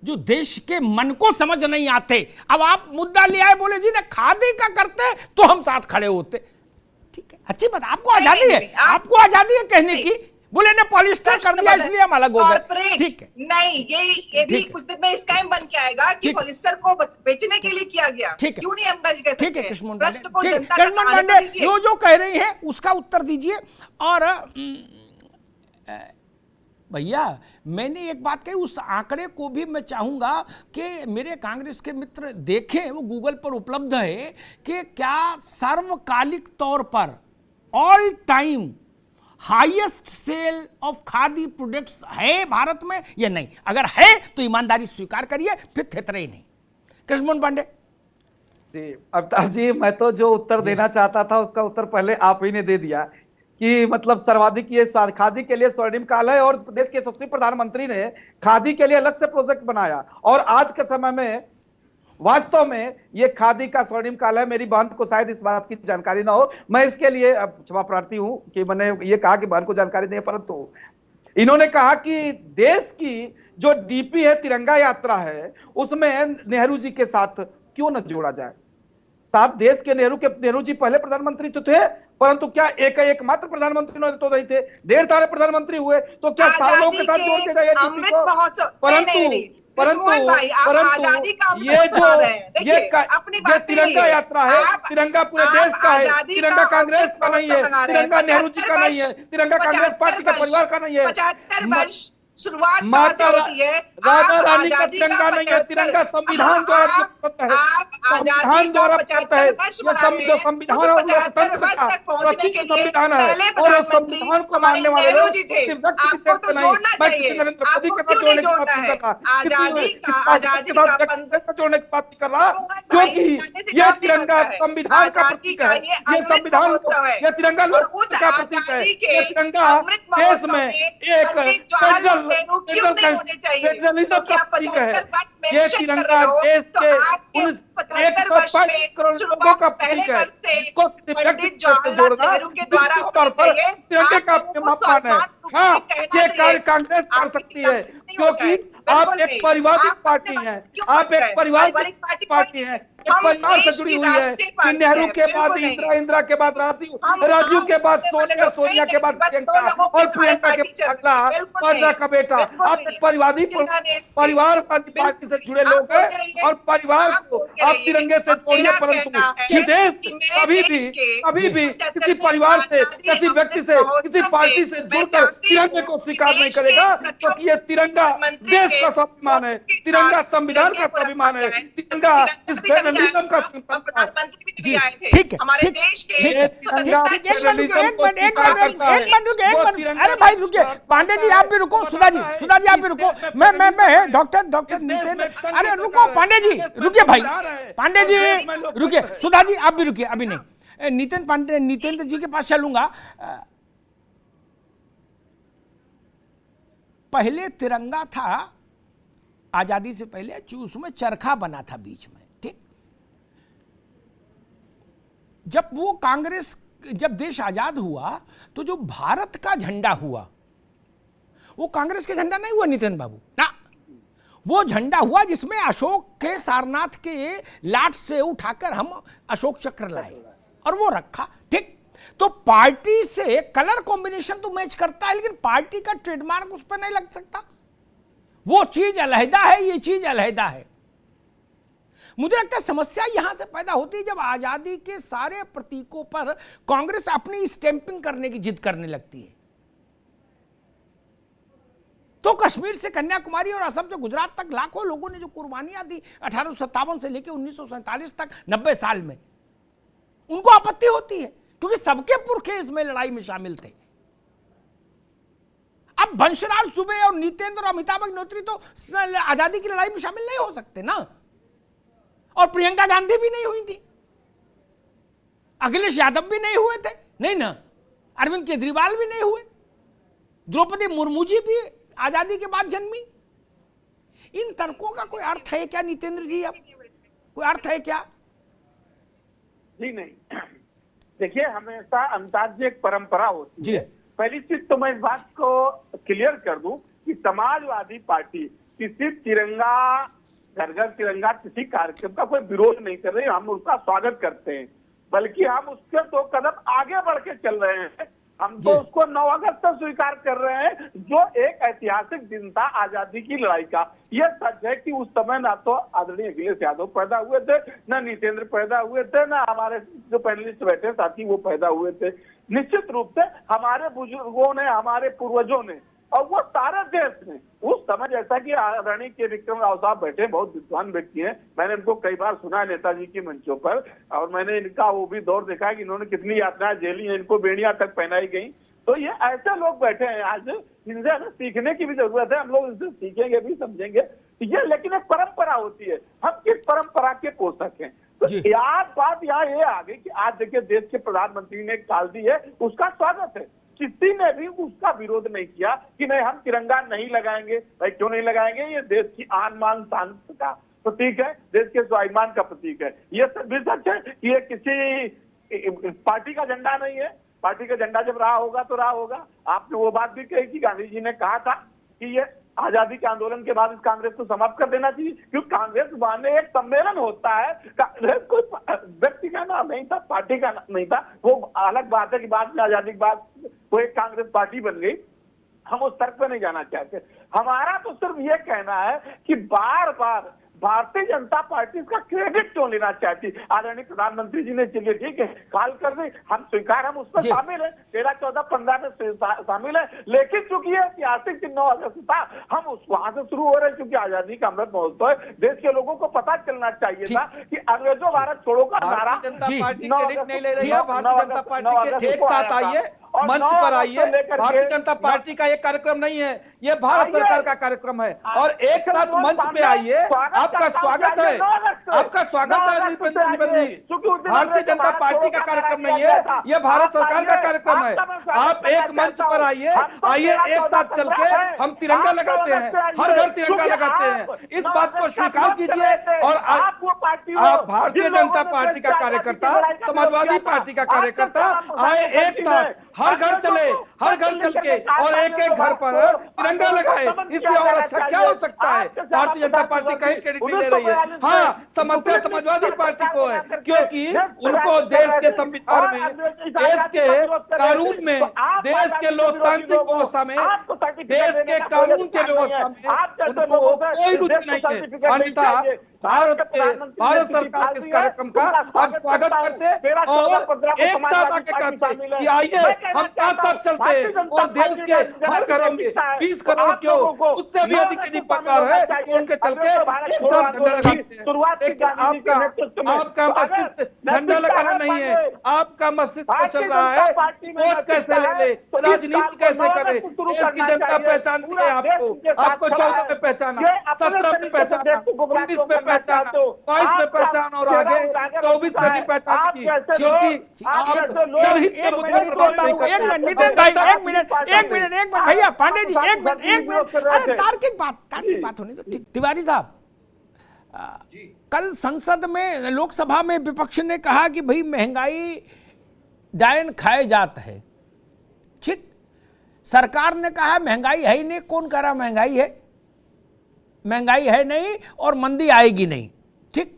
A: जो देश के मन को समझ नहीं आते। अब आप मुद्दा ले आए, बोले जी ने खादी का करते तो हम साथ खड़े होते। ठीक है, अच्छी बात, आपको आजादी है, आपको आजादी है कहने की। बोले ने पॉलिस्टर कर दिया इसलिए हम अलग हो गए। ठीक है,
B: नहीं, ये भी कुछ दिन में स्कैम बन के आएगा कि पॉलिस्टर को बेचने के लिए किया गया। क्यों नहीं हम कह सकते?
A: ठीक है कृष्णमोहन पांडे जो कह रही है उसका उत्तर दीजिए। और भैया मैंने एक बात कही, उस आंकड़े को भी मैं चाहूंगा कि मेरे कांग्रेस के मित्र देखें, वो गूगल पर उपलब्ध है, कि क्या सर्वकालिक तौर पर all time highest sale of khadi products है भारत में या नहीं। अगर है तो ईमानदारी स्वीकार करिए, फिर थेतरे ही नहीं। कृष्णमोहन पांडे
C: जी। अमिताभ जी, मैं तो जो उत्तर देना चाहता था उसका उत्तर पहले आप ही ने दे दिया कि मतलब सर्वाधिक ये खादी के लिए स्वर्णिम काल है, और देश के यशस्वी प्रधानमंत्री ने खादी के लिए अलग से प्रोजेक्ट बनाया, और आज के समय में वास्तव में ये खादी का स्वर्णिम काल है। मेरी बहन को शायद इस बात की जानकारी ना हो, मैं इसके लिए क्षमा प्रार्थी हूं कि मैंने ये कहा कि बहन को जानकारी नहीं है, परंतु इन्होंने कहा कि देश की जो डीपी है, तिरंगा यात्रा है, उसमें नेहरू जी के साथ क्यों न जोड़ा जाए। साहब, देश के नेहरू जी पहले प्रधानमंत्री तो थे, परंतु क्या एकमात्र प्रधानमंत्री तो नहीं थे, ढेर सारे प्रधानमंत्री हुए, तो क्या सालों के साथ जोड़ते जाए डीपी को? परंतु ये तिरंगा यात्रा है, तिरंगा पूरे देश का है, तिरंगा कांग्रेस का नहीं है, तिरंगा नेहरू जी का नहीं है, तिरंगा कांग्रेस पार्टी का परिवार का नहीं है,
B: 75 वर्ष शुरुआत
C: माता राधा रानी का तिरंगा नहीं है, तिरंगा संविधान द्वारा है।
B: आजादी का 75 वर्ष मना रहे हैं,
C: संविधान
B: उस
C: और
B: 75 वर्ष तक पहुंचने के लिए
C: संविधान है
B: पहले
C: और उस
B: प्रधानमंत्री
C: संविधान को
B: हमारे
C: मानने वाले
B: नेहरू
C: लोग
B: जी थे।
C: सिर्फ व्यक्ति की
B: आपको तो
C: तरफ से
B: जोड़ना
C: नहीं, मैं
B: चाहिए,
C: किसी नरेंद्र मोदी
B: आपको
C: के साथ
B: क्यों नहीं
C: जोड़ने की बात
B: जोड़ना
C: नहीं
B: है?
C: कर रहा,
B: आजादी
C: किसी
B: का
C: आजादी के साथ व्यक्ति से जोड़ने की बात नहीं कर रहा, क्योंकि ये तिरंगा संविधान का
B: आजादी
C: प्रतीक
B: का
C: है,
B: ये
C: ये
B: अमृत
C: संविधान
B: महोत्सव है
C: ये तिरंगा
B: और उस
C: लोकतंत्र का प्रतीक है,
B: आजादी के
C: ये तिरंगा
B: अमृत
C: देश
B: महोत्सव
C: में एक
B: पंडित जवाहरलाल नेहरू क्यों नहीं होने चाहिए?
C: फेडरलिज्म
B: क्योंकि
C: का
B: आप
C: प्रतीक है।
B: 75 वर्ष
C: ये
B: मेंशन कर
C: तिरंगा
B: रहे हो,
C: देश
B: तो
C: के
B: आपके
C: उन
B: 75 वर्ष
C: 105
B: में
C: करोड़ लोगों
B: शुरुआत
C: का
B: पहले
C: प्रतीक है।
B: वर्ष से
C: इसको किसी व्यक्ति
B: पंडित
C: से
B: जवाहरलाल
C: जोड़ना
B: नेहरू के द्वारा
C: निश्चित तौर
B: होनी
C: पर
B: चाहिए।
C: तिरंगे का
B: आप लोगों को
C: अपमान है।
B: सम्मान
C: हाँ,
B: कहना
C: ये
B: चाहिए।
C: कार्य कांग्रेस कर
B: आपकी
C: सकती है,
B: कांग्रेस नहीं होता
C: क्योंकि
B: है।
C: आप
B: बिल्कुल
C: एक
B: नहीं।
C: पारिवारिक
B: आप
C: पार्टी
B: अपने
C: हैं,
B: क्यों
C: आप
B: बोल रहे
C: एक
B: हैं?
C: पारिवारिक
B: पार्टी
C: पार्टी है, एक
B: हम
C: परिवार से
B: देश
C: जुड़ी
B: की
C: हुई है
B: राष्ट्रीय
C: कि
B: पार्टी
C: नेहरू
B: है,
C: के बाद
B: बिल्कुल नहीं।
C: इंदिरा के बाद राजीव
B: हम
C: राजीव के बाद
B: बोलने वाले
C: सोनिया
B: लोग
C: सोनिया
B: नहीं,
C: के बाद
B: बस दो
C: प्रियंका
B: लोगों की
C: और
B: तुम्हारी
C: प्रियंका के
B: पार्टी चल
C: अगला
B: रही है। बिल्कुल
C: पर्दा
B: नहीं,
C: का बेटा।
B: बिल्कुल
C: आप
B: नहीं।
C: एक पारिवारिक
B: जिंदा ने इसके-
C: परिवारवादी पार्टी से जुड़े
B: आप
C: लोग
B: बोलते
C: हैं
B: रहिए,
C: और परिवार
B: आप
C: को
B: बोलते
C: आप
B: रहिए।
C: तिरंगे से
B: और
C: जोड़िए,
B: मेरा
C: परंतु
B: कहना है
C: ये देश
B: कि मेरे
C: कभी
B: देश
C: भी
B: के
C: कभी भी
B: 75वें
C: किसी परिवार से
B: आजादी
C: किसी व्यक्ति से
B: अमृत
C: किसी
B: महोत्सव
C: पार्टी
B: में
C: से
B: मैं
C: जुड़कर
B: चाहती
C: तिरंगे
B: हूँ
C: को
B: कि
C: स्वीकार नहीं
B: देश के
C: करेगा,
B: प्रथम
C: क्योंकि ये तिरंगा
B: प्रधानमंत्री
C: देश
B: के
C: का स्वाभिमान है,
B: मुख के
C: तिरंगा
B: साथ
C: संविधान का
B: तिरंगे को
C: स्वाभिमान है,
B: रखा जाए।
C: तिरंगा
B: तिरंगा
C: इस
B: भी तभी
C: फेडरलिज्म का
B: आएगा और प्रधानमंत्री भी तभी
A: जी,
B: आए थे।
A: ठीक है,
B: हमारे
A: ठीक,
B: देश के
A: ठीक है,
C: तिरंगा
B: स्वतंत्रता
A: एक मिनट रुकिए, एक मिनट, एक
C: स्वीकार
A: मिनट,
C: करता है।
A: एक मिनट रुकिए, एक
C: वो
A: मिनट।
C: तिरंगा
A: अरे भाई रुकिए,
C: को
A: पांडे जी
C: बताता
A: आप भी
C: है,
A: रुको,
C: वो
A: सुधा जी,
C: बताता है
A: सुधा जी आप भी
C: कि
A: रुको।
C: इस देश
A: मैं
C: में
A: डॉक्टर
C: इस देश में
A: नितेंद्र,
C: संघ
A: अरे
C: सरकार
A: रुको
C: है,
A: पांडे जी,
C: इस देश में
A: रुकिए भाई,
C: संविधान है,
A: पांडे
C: और देश में
A: जी
C: लोकतंत्र
A: रुकिए,
C: है।
A: सुधा जी आप भी रुकिए, अभी नहीं। नितेंद्र जी के पास चलूंगा। पहले तिरंगा था आजादी से पहले, उसमें चरखा बना था बीच में, ठीक। जब वो कांग्रेस, जब देश आजाद हुआ तो जो भारत का झंडा हुआ वो कांग्रेस के झंडा नहीं हुआ नितिन बाबू ना, वो झंडा हुआ जिसमें अशोक के सारनाथ के लाट से उठाकर हम अशोक चक्र लाए और वो रखा, ठीक। तो पार्टी से कलर कॉम्बिनेशन तो मैच करता है, लेकिन पार्टी का ट्रेडमार्क उस पर नहीं लग सकता। वो चीज अलहदा है, ये चीज अलहदा है। मुझे लगता है समस्या यहां से पैदा होती है जब आजादी के सारे प्रतीकों पर कांग्रेस अपनी स्टैंपिंग करने की जिद करने लगती है। तो कश्मीर से कन्याकुमारी और असम से गुजरात तक लाखों लोगों ने जो कुर्बानियां दी 1857 से लेकर 1947 तक 90 साल में, उनको आपत्ति होती है क्योंकि सबके पुरखे इसमें लड़ाई में शामिल थे। अब वंशराज दुबे और नितेंद्र और अमिताभ अग्निहोत्री तो आजादी की लड़ाई में शामिल नहीं हो सकते ना, और प्रियंका गांधी भी नहीं हुई थी, अखिलेश यादव भी नहीं हुए थे, नहीं ना, अरविंद केजरीवाल भी नहीं हुए, द्रौपदी मुर्मू जी भी आजादी के बाद जन्मी। इन तर्कों का कोई अर्थ है क्या नितेंद्र जी? अब कोई अर्थ है क्या?
D: जी नहीं, देखिए हमेशा अंताजी एक परंपरा होती है। पहली चीज तो मैं इस बात को क्लियर कर दूं कि समाजवादी पार्टी किसी तिरंगा, घर घर तिरंगा किसी कार्यक्रम का कोई विरोध नहीं कर रही, हम उसका स्वागत करते हैं, बल्कि हम उसके 2 कदम आगे बढ़ के चल रहे हैं। हम तो उसको 9 अगस्त तक स्वीकार कर रहे हैं, जो एक ऐतिहासिक दिन था आजादी की लड़ाई का। यह सच है कि उस समय ना तो आदरणीय अखिलेश यादव पैदा हुए थे, ना नितेंद्र पैदा हुए थे, ना हमारे जो पैनलिस्ट बैठे साथी वो पैदा हुए थे। निश्चित रूप से हमारे बुजुर्गों ने, हमारे पूर्वजों ने, और वो सारे देश में उस समय, जैसा कि आदरणीय के विक्रम राव साहब बैठे, बहुत विद्वान व्यक्ति हैं, मैंने इनको कई बार सुना है नेताजी की मंचों पर, और मैंने इनका वो भी दौर देखा है कि इन्होंने कितनी यात्राएं झेली हैं, इनको बेड़ियां तक पहनाई गई। तो ये ऐसे लोग बैठे हैं आज, इनसे हमें सीखने की भी जरूरत है, हम लोग इनसे सीखेंगे भी, समझेंगे। ये लेकिन एक परंपरा होती है, हम किस परंपरा के पोषक हैं। तो याद बात यहाँ ये आ गई कि आज देखिए देश के प्रधानमंत्री ने काल दी है, उसका स्वागत है, किसी ने भी उसका विरोध नहीं किया कि नहीं हम तिरंगा नहीं लगाएंगे। भाई क्यों नहीं लगाएंगे? ये देश की आन बान शान का प्रतीक है, देश के स्वाभिमान का प्रतीक है। ये सब भी सच है कि ये किसी पार्टी का झंडा नहीं है, पार्टी का झंडा जब रहा होगा तो रहा होगा। आपने वो बात भी कही कि गांधी जी ने कहा था कि ये आजादी के आंदोलन के बाद इस कांग्रेस को समाप्त कर देना चाहिए, क्योंकि कांग्रेस माने एक सम्मेलन होता है, कांग्रेस कोई व्यक्ति का नाम नहीं था, पार्टी का नाम नहीं था। वो अलग बात है कि बाद में आजादी के बाद वो एक कांग्रेस पार्टी बन गई, हम उस तर्क पे नहीं जाना चाहते। हमारा तो सिर्फ ये कहना है कि बार बार भारतीय जनता पार्टी इसका क्रेडिट क्यों लेना चाहती? आदरणीय प्रधानमंत्री जी ने चलिए ठीक है कॉल कर दी, हम स्वीकार, हम उसमें शामिल है, 13, 14, 15 में शामिल है, लेकिन चूंकि ये ऐतिहासिक 9 अगस्त था, हम उस वहां से शुरू हो रहे हैं क्योंकि आजादी का अमृत महोत्सव देश के लोगों को पता चलना चाहिए था कि अंग्रेजों भारत छोड़ो का नारा।
C: भारतीय जनता पार्टी क्रेडिट नहीं ले रही है, भारतीय जनता पार्टी के एक साथ आइए, मंच पर आइए। भारतीय जनता पार्टी का ये कार्यक्रम नहीं है, ये भारत सरकार का कार्यक्रम है, और एक साथ मंच पे आइए। आपका स्वागत है, आपका स्वागत है नितिन जी। भारतीय जनता पार्टी का कार्यक्रम नहीं है, ये भारत सरकार का कार्यक्रम है। आप एक मंच पर आइए, एक साथ चल के हम तिरंगा लगाते हैं, हर घर तिरंगा लगाते हैं, इस बात को स्वीकार कीजिए। और आप भारतीय जनता पार्टी का कार्यकर्ता, समाजवादी पार्टी का कार्यकर्ता आए, एक साथ हर घर चले, हर घर चल के और एक एक घर पर तिरंगा लगाए, इससे और अच्छा क्या हो सकता है? भारतीय जनता पार्टी कहीं क्रेडिट नहीं ले रही है। हाँ, समस्या समाजवादी पार्टी को है, क्योंकि उनको देश के संविधान में, देश के कानून में, देश के लोकतांत्रिक व्यवस्था में, देश के कानून के व्यवस्था में उनको कोई रुचि नहीं है। अन्यथा भारत सरकार के इस कार्यक्रम का आप स्वागत करते और एक साथ आके कहते कि आइए हम साथ साथ चलते, और देश के हर घरों में 20 करोड़ क्यों, उससे भी अधिक यदि परिवार है तो उनके चल के एक साथ झंडा लगाते हैं। आपका मस्तिष्क झंडा लगाना नहीं है, आपका मस्तिष्क चल रहा है वोट कैसे ले ले, राजनीति कैसे करे। देश की जनता पहचानती है आपको, आपको 14 में पहचाना, 17 में पहचाना, 19 में पहचाना, 22 में पहचाना, और आगे 24 में भी पहचान की, क्योंकि आप जनहित के मुद्दे
A: एक मिनट नितिन भाई, एक मिनट भैया पांडे जी, एक मिनट अरे तार्किक बात होनी तो ठीक। तिवारी साहब, कल संसद में, लोकसभा में विपक्ष ने कहा कि भाई महंगाई डायन खाए जात है, ठीक। सरकार ने कहा महंगाई है ही नहीं, कौन कह रहा महंगाई है? महंगाई है नहीं और मंदी आएगी नहीं, ठीक।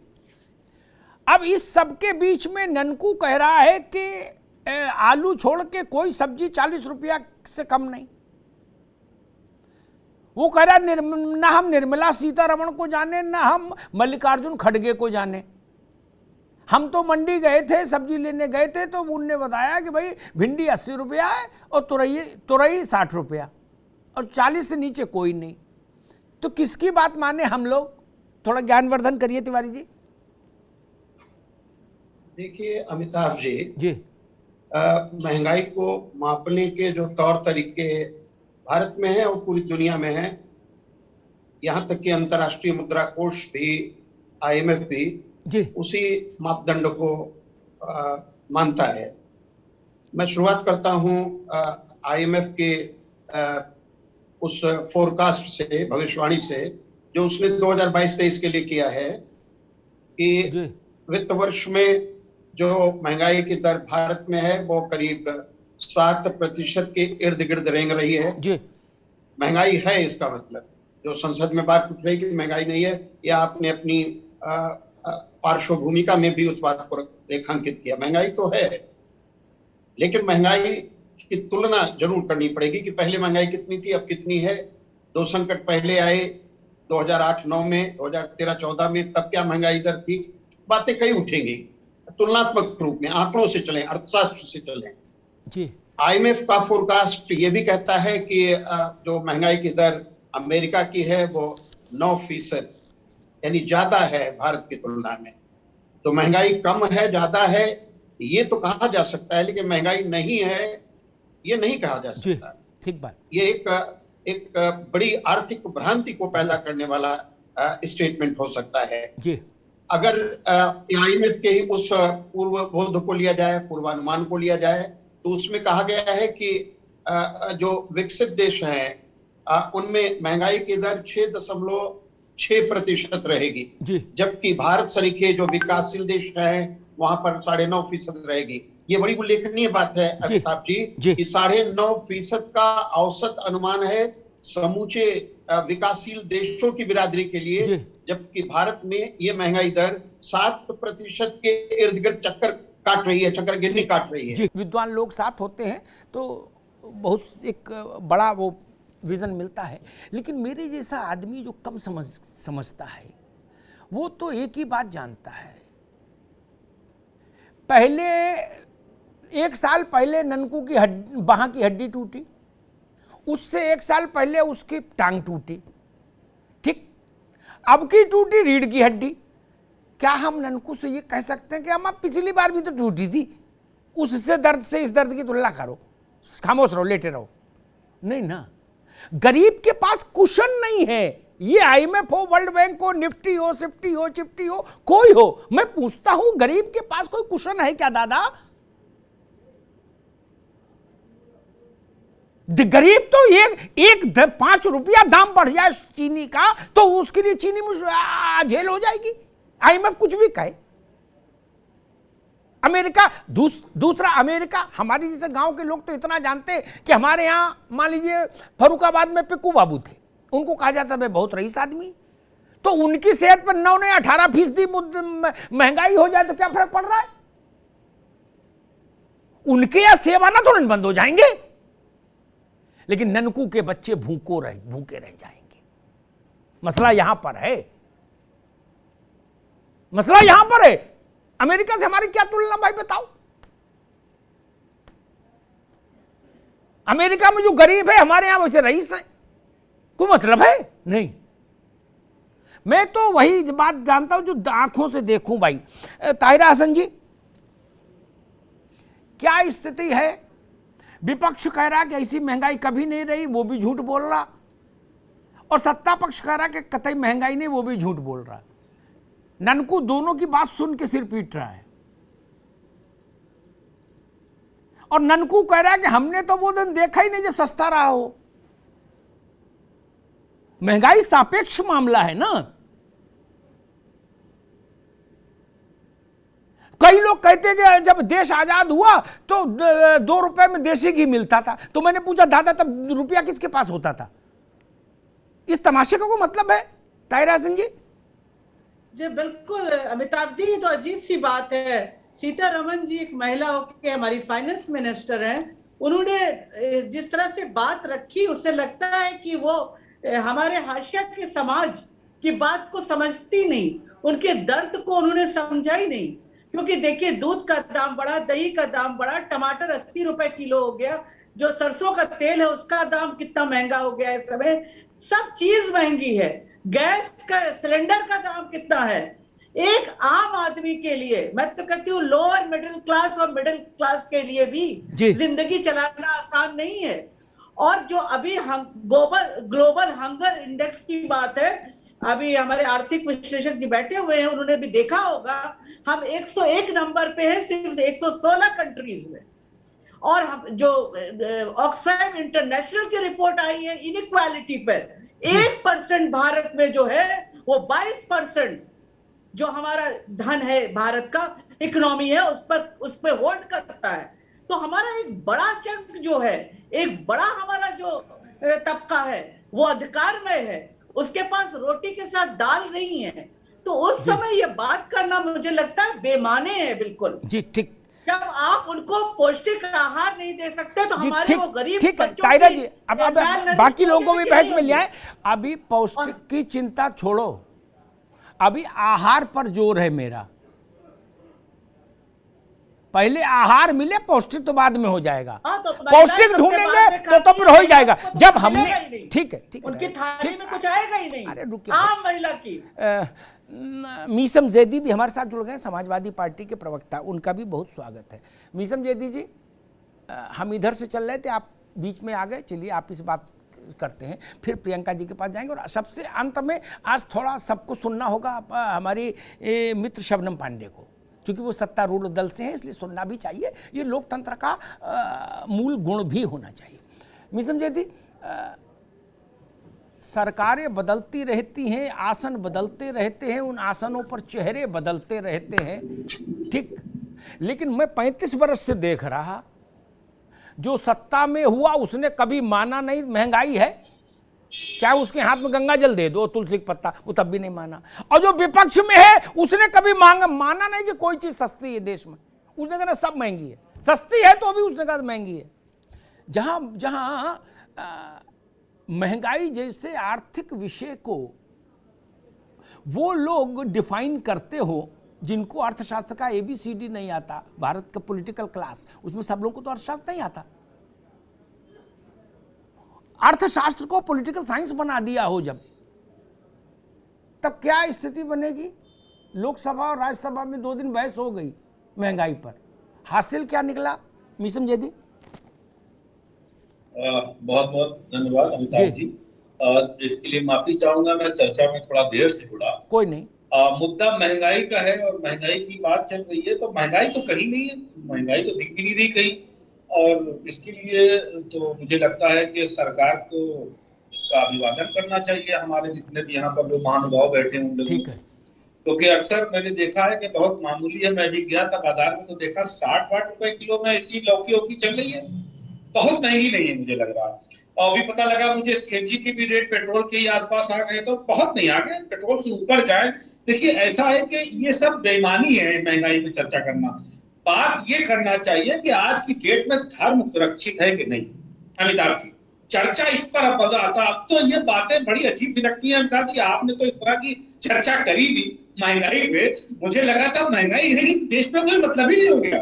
A: अब इस सब के बीच में ननकू कह रहा है कि आलू छोड़ के कोई सब्जी 40 रुपया से कम नहीं। वो कह रहा ना हम निर्मला सीतारमण को जाने, ना हम मल्लिकार्जुन खड़गे को जाने। हम तो मंडी गए थे, सब्जी लेने गए थे, तो उनने बताया कि भाई भिंडी 80 रुपया है और तुरई 60 रुपया, और 40 से नीचे कोई नहीं। तो किसकी बात माने हम लोग? थोड़ा ज्ञानवर्धन करिए तिवारी जी।
E: देखिए अमिताभ जी, महंगाई को मापने के जो तौर तरीके भारत में है और पूरी दुनिया में है, यहाँ तक कि अंतर्राष्ट्रीय मुद्रा कोष भी, IMF भी
A: जी
E: उसी मापदंड को मानता है। मैं शुरुआत करता हूँ IMF के उस फोरकास्ट से, भविष्यवाणी से, जो उसने 2022-23 के लिए किया है कि वित्त वर्ष में जो महंगाई की दर भारत में है वो करीब 7% के इर्द गिर्द रेंग रही है
A: जी।
E: महंगाई है, इसका मतलब जो संसद में बात उठ रही कि महंगाई नहीं है, या आपने अपनी पार्श्व भूमिका में भी उस बात को रेखांकित किया। महंगाई तो है, लेकिन महंगाई की तुलना जरूर करनी पड़ेगी कि पहले महंगाई कितनी थी, अब कितनी है। दो संकट पहले आए 2008-9 में, 2013-14 में, तब क्या महंगाई दर थी। बातें कई उठेंगी, तुलनात्मक रूप में आंकड़ों से चलें, अर्थशास्त्र से चलें
A: जी।
E: IMF का फोरकास्ट ये भी कहता है कि जो महंगाई की दर अमेरिका की है वो 9%, यानी ज्यादा है भारत की तुलना में। तो महंगाई कम है, ज्यादा है, ये तो कहा जा सकता है, लेकिन महंगाई नहीं है ये नहीं कहा जा सकता।
A: ठीक बात।
E: ये एक बड़ी आर्थिक भ्रांति को पैदा करने वाला स्टेटमेंट हो सकता है
A: जी।
E: अगर IMF के ही उस पूर्व बोध को लिया जाए, पूर्वानुमान को लिया जाए, तो उसमें कहा गया है कि जो विकसित देश हैं उनमें महंगाई की दर 6.6% रहेगी, जबकि भारत सरीखे जो विकासशील देश हैं वहां पर 9.5% रहेगी। ये बड़ी उल्लेखनीय बात है अमिताभ जी कि 9.5% का औसत अनुमान है समूचे विकासशील देशों की बिरादरी के लिए, जबकि भारत में ये महंगाई दर 7% के इर्द गिर्द चक्कर काट रही है, चक्कर गिननी काट रही है।
A: विद्वान लोग साथ होते हैं तो बहुत एक बड़ा वो विजन मिलता है, लेकिन मेरे जैसा आदमी जो कम समझता है वो तो एक ही बात जानता है। पहले 1 साल पहले ननकू की बाह की हड्डी टूटी, उससे 1 साल पहले उसकी टांग टूटी, ठीक, अब की टूटी रीढ़ की हड्डी। क्या हम ननकू से ये कह सकते हैं कि हम पिछली बार भी तो टूटी थी, उससे दर्द से इस दर्द की तुलना करो, खामोश रहो, लेटे रहो? नहीं ना। गरीब के पास कुशन नहीं है। ये IMF हो, वर्ल्ड बैंक हो, निफ्टी हो, सिफ्टी हो, चिफ्टी हो, कोई हो, मैं पूछता हूं गरीब के पास कोई कुशन है क्या दादा? गरीब तो एक 5 रुपया दाम बढ़ जाए चीनी का तो उसके लिए चीनी झेल हो जाएगी। IMF कुछ भी कहे। अमेरिका दूसरा अमेरिका, हमारे जैसे गांव के लोग तो इतना जानते हैं कि हमारे यहां मान लीजिए फरुखाबाद में पिक्कू बाबू थे, उनको कहा जाता है बहुत रईस आदमी, तो उनकी सेहत पर 9 ने 18% महंगाई हो जाए तो क्या फर्क पड़ रहा है? उनके यहां सेवाना थोड़े बंद हो जाएंगे, लेकिन ननकू के बच्चे भूखे रह जाएंगे। मसला यहां पर है, मसला यहां पर है। अमेरिका से हमारी क्या तुलना भाई बताओ? अमेरिका में जो गरीब है हमारे यहां वैसे रईस है, कोई मतलब है नहीं। मैं तो वही बात जानता हूं जो आंखों से देखूं भाई। ताहिरा हसन जी, क्या स्थिति है? विपक्ष कह रहा कि ऐसी महंगाई कभी नहीं रही, वो भी झूठ बोल रहा, और सत्ता पक्ष कह रहा कि कतई महंगाई नहीं, वो भी झूठ बोल रहा। ननकू दोनों की बात सुन के सिर पीट रहा है, और ननकू कह रहा है कि हमने तो वो दिन देखा ही नहीं जब सस्ता रहा हो। महंगाई सापेक्ष मामला है ना। कई लोग कहते हैं कि जब देश आजाद हुआ तो 2 रुपए में देसी घी मिलता था, तो मैंने पूछा दादा तब रुपया किसके पास होता था? इस तमाशे का कोई मतलब है? ताहिरा हसन जी
F: जी बिल्कुल अमिताभ जी, ये तो अजीब सी बात है। सीतारमण जी एक महिला होकर हमारी फाइनेंस मिनिस्टर हैं, उन्होंने जिस तरह से बात रखी उससे लगता है कि वो हमारे हाशिया के समाज की बात को समझती नहीं, उनके दर्द को उन्होंने समझा ही नहीं। क्योंकि देखिए दूध का दाम बढ़ा, दही का दाम बढ़ा, टमाटर 80 रुपए किलो हो गया, जो सरसों का तेल है उसका दाम कितना महंगा हो गया है, समय सब चीज महंगी है, गैस का सिलेंडर का दाम कितना है। एक आम आदमी के लिए, मैं तो कहती हूँ लोअर मिडिल क्लास और मिडिल क्लास के लिए भी जिंदगी चलाना आसान नहीं है। और जो अभी ग्लोबल हंगर इंडेक्स की बात है, अभी हमारे आर्थिक विश्लेषक जी बैठे हुए हैं, उन्होंने भी देखा होगा हम 101 नंबर पे हैं सिर्फ 116 कंट्रीज में। और हम जो ऑक्सफैम इंटरनेशनल की रिपोर्ट आई है इनइक्वालिटी पर, 1% भारत में जो है वो 22% जो हमारा धन है भारत का इकोनॉमी है उस पर होल्ड करता है। तो हमारा एक बड़ा चंक जो है, एक बड़ा हमारा जो तबका है वो अधिकारमय है, उसके पास रोटी के साथ दाल नहीं है। तो उस समय ये बात करना मुझे लगता है बेमाने है बिल्कुल
A: जी। ठीक,
F: जब आप उनको पौष्टिक आहार नहीं दे सकते तो हमारे वो गरीब
A: ठीक है ताहिरा जी, अब बाकी लोगों को भी बहस में ले आए। अभी पौष्टिक की चिंता छोड़ो, अभी आहार पर जोर है मेरा। पहले आहार मिले, पौष्टिक तो बाद में हो जाएगा।
F: तो
A: पौष्टिक ढूंढेंगे तो फिर हो ही जाएगा। जब हमने ठीक है
F: उनकी थाली में कुछ आएगा ही नहीं।
A: अरे रुकिए,
F: आम महिला की
A: मीसम जैदी भी हमारे साथ जुड़ गए, समाजवादी पार्टी के प्रवक्ता, उनका भी बहुत स्वागत है। मीसम जैदी जी, हम इधर से चल रहे थे, आप बीच में आ गए, चलिए आप इस बात करते हैं, फिर प्रियंका जी के पास जाएंगे, और सबसे अंत में आज थोड़ा सबको सुनना होगा हमारी मित्र शबनम पांडे को, क्योंकि वो सत्तारूढ़ दल से हैं, इसलिए सुनना भी चाहिए। ये लोकतंत्र का मूल गुण भी होना चाहिए। मीसम जैदी, सरकारें बदलती रहती हैं, आसन बदलते रहते हैं, उन आसनों पर चेहरे बदलते रहते हैं, ठीक, लेकिन मैं 35 वर्ष से देख रहा, जो सत्ता में हुआ उसने कभी माना नहीं महंगाई है, चाहे उसके हाथ में गंगा जल दे दो, तुलसी का पत्ता, वो तब भी नहीं माना। और जो विपक्ष में है उसने कभी माना नहीं कि कोई चीज सस्ती है देश में, उसने कहा सब महंगी है, सस्ती है तो भी उसने कहा महंगी है। जहां महंगाई जैसे आर्थिक विषय को वो लोग डिफाइन करते हो जिनको अर्थशास्त्र का ABCD नहीं आता, भारत का पॉलिटिकल क्लास, उसमें सब लोगों को तो अर्थशास्त्र नहीं आता। अर्थशास्त्र को पॉलिटिकल साइंस बना दिया हो जब, तब क्या स्थिति बनेगी? लोकसभा और राज्यसभा में 2 दिन बहस हो गई महंगाई पर, हासिल क्या निकला? मीसम जेदी,
G: बहुत बहुत धन्यवाद अमिताभ जी। इसके लिए माफी चाहूंगा, मैं चर्चा में थोड़ा देर से जुड़ा।
A: कोई नहीं।
G: मुद्दा महंगाई का है और महंगाई की बात चल रही है, तो महंगाई तो कहीं नहीं है, महंगाई तो दिख भी नहीं रही कहीं। और इसके लिए तो मुझे लगता है कि सरकार को इसका अभिवादन करना चाहिए, हमारे जितने भी यहाँ पर लोग महानुभाव बैठे हैं उन लोगों को, क्योंकि अक्सर मैंने देखा है कि बहुत मामूली है। मैं भी गया था बाजार में तो देखा 60-60 रुपए किलो में ऐसी लौकी चल रही है, बहुत महंगी नहीं है मुझे लग रहा। और अभी पता लगा मुझे CNG के भी रेट पेट्रोल के ही आसपास आ गए, तो बहुत नहीं आ गए, पेट्रोल से ऊपर जाए। देखिए ऐसा है कि ये सब बेईमानी है महंगाई पे चर्चा करना। बात ये करना चाहिए कि आज की डेट में धर्म सुरक्षित है कि नहीं। अमिताभ जी, चर्चा इस पर अब आता, अब तो ये बातें बड़ी अजीब सी लगती है अमिताभ जी। आपने तो इस तरह की चर्चा करी नहीं महंगाई पे, मुझे लगा था महंगाई है देश में कोई मतलब ही नहीं हो गया।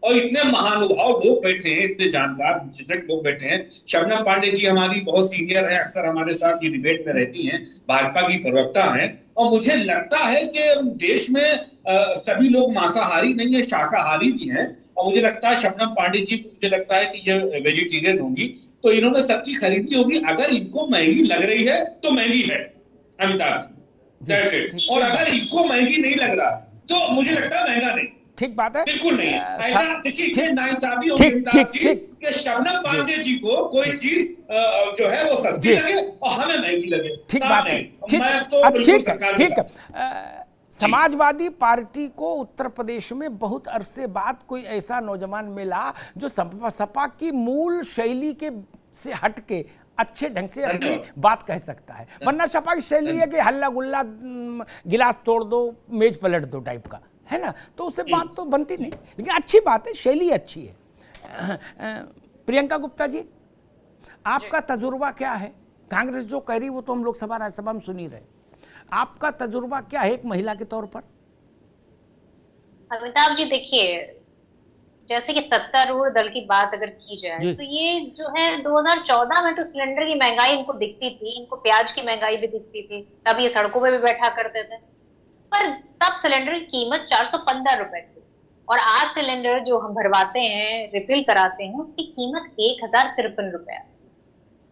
G: और इतने महानुभाव लोग बैठे हैं, इतने जानकार विशेषज्ञ लोग बैठे हैं। शबनम पांडे जी हमारी बहुत सीनियर है, अक्सर हमारे साथ ये डिबेट में रहती हैं, भाजपा की प्रवक्ता हैं। और मुझे लगता है कि देश में सभी लोग मांसाहारी नहीं है, शाकाहारी भी हैं। और मुझे लगता है शबनम पांडे जी, मुझे लगता है कि ये वेजिटेरियन होंगी, तो इन्होंने सब्जी खरीदी होगी। अगर इनको महंगी लग रही है तो महंगी है अमिताभ जी, और अगर इनको महंगी नहीं लग रहा तो मुझे लगता है महंगा नहीं।
A: ठीक बात है,
G: बिल्कुल नहीं है। ऐसा देखिए नाइंसाफी होगी कि शबनम पांडे जी को कोई चीज जो है वो सस्ती लगे और हमें महंगी लगे।
A: ठीक बात है, ठीक है। समाजवादी पार्टी को उत्तर प्रदेश में बहुत अरसे बाद कोई ऐसा नौजवान मिला जो सपा की मूल शैली के से हटके अच्छे ढंग से अपनी बात कह सकता है। वरना सपा की शैली है कि हल्ला गुल्ला, गिलास तोड़ दो, मेज पलट दो टाइप का, है ना, तो उससे बात तो बनती नहीं। लेकिन अच्छी बात है, शैली अच्छी है। प्रियंका गुप्ता जी, आपका तजुर्बा क्या है? कांग्रेस जो कह रही वो तो हम लोकसभा राज्यसभा में सुन ही रहे, आपका तजुर्बा क्या है एक महिला के तौर पर?
H: अमिताभ जी देखिए, जैसे कि सत्तारूढ़ दल की बात अगर की जाए तो ये जो है 2014 में तो सिलेंडर की महंगाई इनको दिखती थी, इनको प्याज की महंगाई भी दिखती थी, तब ये सड़कों पे भी बैठा करते थे। पर तब सिलेंडर की कीमत 415 रुपए थी, और आज सिलेंडर जो हम भरवाते हैं, रिफिल कराते हैं, उसकी कीमत 1053 रुपए।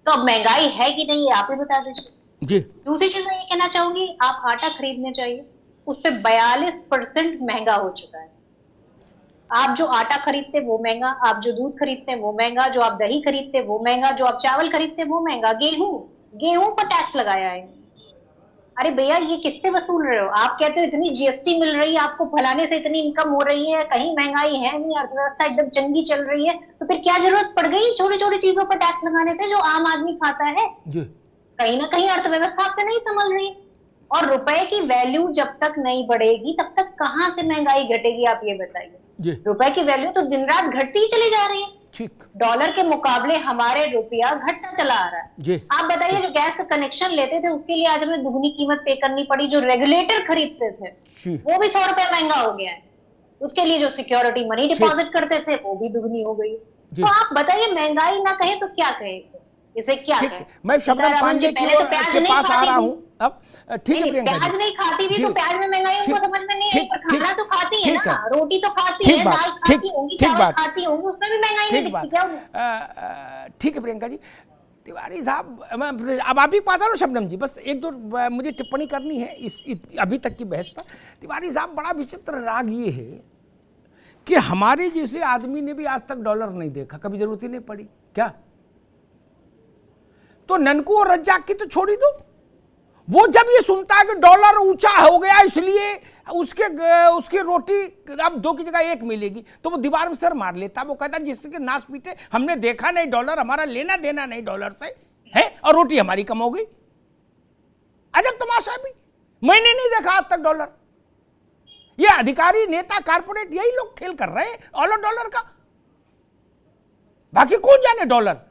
H: तो अब महंगाई है कि नहीं, आप ही बता दीजिए
A: जी।
H: दूसरी चीज मैं ये कहना चाहूंगी, आप आटा खरीदने चाहिए, उस पर 42% महंगा हो चुका है। आप जो आटा खरीदते वो महंगा, आप जो दूध खरीदते वो महंगा, जो आप दही खरीदते वो महंगा, जो आप चावल खरीदते वो महंगा, गेहूं पर टैक्स लगाया है। अरे भैया ये किससे वसूल रहे हो? आप कहते हो इतनी GST मिल रही है आपको, फलाने से इतनी इनकम हो रही है, कहीं महंगाई है नहीं, अर्थव्यवस्था एकदम चंगी चल रही है, तो फिर क्या जरूरत पड़ गई छोटी छोटी चीजों पर टैक्स लगाने से जो आम आदमी खाता है? कहीं ना कहीं अर्थव्यवस्था आपसे नहीं संभल रही। और रुपए की वैल्यू जब तक नहीं बढ़ेगी तब तक कहां से महंगाई घटेगी, आप ये बताइए। रुपए की वैल्यू तो दिन रात घटती ही चली जा रही है।
A: ठीक।
H: डॉलर के मुकाबले हमारे रुपया घटता चला आ रहा है। आप बताइए, जो गैस का कनेक्शन लेते थे उसके लिए आज हमें दुगनी कीमत पे करनी पड़ी, जो रेगुलेटर खरीदते थे वो भी 100 रुपए महंगा हो गया है, उसके लिए जो सिक्योरिटी मनी डिपॉजिट करते थे वो भी दुगनी हो गई। तो आप बताइए, महंगाई ना कहे तो क्या कहे, इसे क्या कहे?
A: मैं शबनम पांडे के पास आ रहा हूँ अब। ठीक है,
H: प्याज नहीं खाती भी तो प्याज में महंगाई उनको समझ में नहीं है, पर खाना तो खाती है ना, रोटी तो खाती है, दाल खाती होंगी, चावल खाती होंगी, उसमें भी महंगाई नहीं दिखती क्या?
A: ठीक है प्रियंका जी। तिवारी साहब, अब आप ही पास आ रहा हूँ शबनम जी, बस एक दो मुझे टिप्पणी करनी है इस अभी तक की बहस पर। तिवारी साहब, बड़ा विचित्र राग ये है कि हमारे जैसे आदमी ने भी आज तक डॉलर नहीं देखा, कभी जरूरत ही नहीं पड़ी क्या? तो ननकू और रज्जाक की तो छोड़ ही दो, वो जब ये सुनता है कि डॉलर ऊंचा हो गया इसलिए उसकी रोटी अब 2 की जगह 1 मिलेगी, तो वो दीवार में सर मार लेता। वो कहता जिसके नाश पीटे, हमने देखा नहीं डॉलर, हमारा लेना देना नहीं डॉलर से है, और रोटी हमारी कम हो गई। अजब तमाशा है भाई, मैंने नहीं देखा आज तक डॉलर। ये अधिकारी, नेता, कारपोरेट, यही लोग खेल कर रहे हैं ऑल डॉलर का, बाकी कौन जाने डॉलर।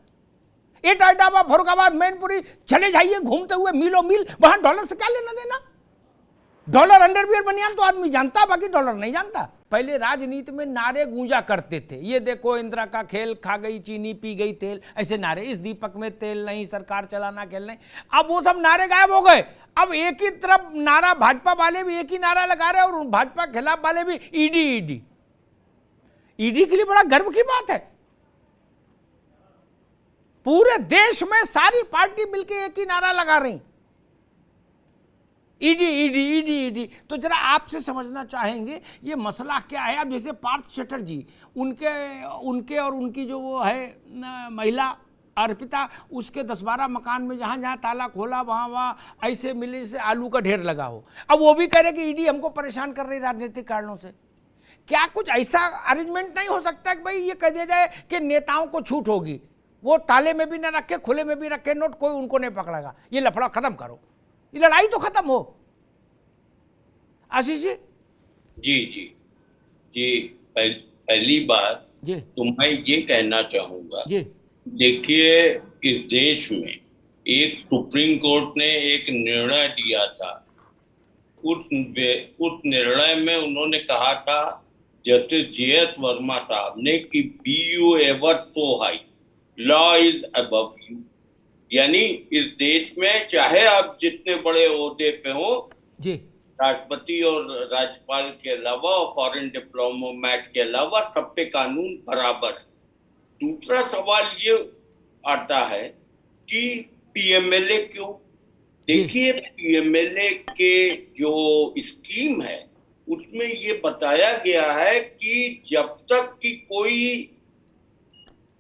A: एटाइटाबा, फरुखाबाद, मैनपुरी चले जाइए घूमते हुए, मीलों मील, वहां डॉलर से क्या लेना देना? डॉलर अंडरवियर बनियान तो आदमी जानता, बाकी डॉलर नहीं जानता। पहले राजनीति में नारे गूंजा करते थे, ये देखो इंदिरा का खेल, खा गई चीनी पी गई तेल, ऐसे नारे, इस दीपक में तेल नहीं, सरकार चलाना खेल नहीं। अब वो सब नारे गायब हो गए। अब एक ही तरफ नारा, भाजपा वाले भी एक ही नारा लगा रहे और भाजपा के खिलाफ वाले भी ईडी ईडी। ईडी के लिए बड़ा गर्व की बात है, पूरे देश में सारी पार्टी मिलकर एक ही नारा लगा रही, ईडी ईडी ईडी ईडी। तो जरा आपसे समझना चाहेंगे ये मसला क्या है। अब जैसे पार्थ चटर्जी, उनके और उनकी जो वो है महिला अर्पिता, उसके 10-12 मकान में जहां जहां ताला खोला वहां ऐसे मिले से आलू का ढेर लगा हो। अब वो भी कह रहे कि ईडी हमको परेशान कर रही राजनीतिक कारणों से। क्या कुछ ऐसा अरेंजमेंट नहीं हो सकता कि भाई ये कह दिया जाए कि नेताओं को छूट होगी, वो ताले में भी ना रखे, खुले में भी रखे नोट, कोई उनको नहीं पकड़ेगा, ये लफड़ा खत्म करो, ये लड़ाई तो खत्म हो। आशीष जी।
I: जी जी जी, पहली बात
A: जी
I: तो मैं ये कहना चाहूंगा,
A: जी
I: देखिए इस देश में एक सुप्रीम कोर्ट ने एक निर्णय दिया था, उस निर्णय में उन्होंने कहा था, जस्टिस JS वर्मा साहब ने, कि be you ever so high, law is above you. यानी इस देश में चाहे आप जितने बड़े ओहदे पे हो
A: जी,
I: राष्ट्रपति और राज्यपाल के अलावा और फॉरेन डिप्लोमेट के अलावा सब पे कानून बराबर है। दूसरा सवाल ये आता है कि PMLA क्यों? देखिए PMLA के जो स्कीम है उसमें ये बताया गया है कि जब तक कि कोई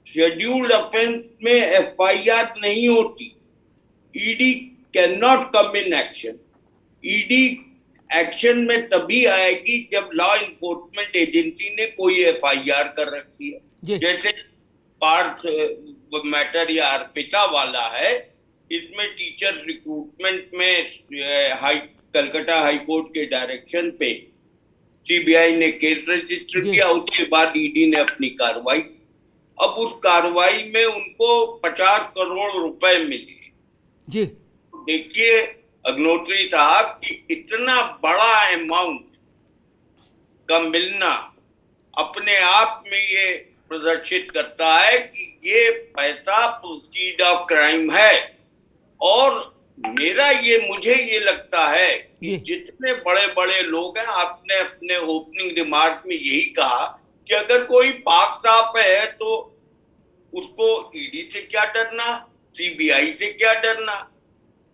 I: शेड्यूल्ड ऑफेंस में FIR नहीं होती, ED can not come in action. ED action में तभी आएगी जब लॉ इन्फोर्समेंट एजेंसी ने कोई FIR कर रखी है। जैसे पार्थ मैटर या अर्पिता वाला है, इसमें टीचर रिक्रूटमेंट में कलकत्ता हाई कोर्ट के डायरेक्शन पे CBI ने केस रजिस्टर किया, उसके बाद ED ने अपनी कार्रवाई की। अब उस कार्रवाई में उनको 50 करोड़ रुपए मिले।
A: जी
I: देखिए अग्नोत्री साहब कि इतना बड़ा अमाउंट का मिलना अपने आप में ये प्रदर्शित करता है कि ये पैसा प्रोसीड ऑफ क्राइम है। और मुझे ये लगता है कि जितने बड़े बड़े लोग हैं, आपने अपने ओपनिंग रिमार्क में यही कहा कि अगर कोई पाक साफ है तो उसको ED से क्या डरना, CBI से क्या डरना,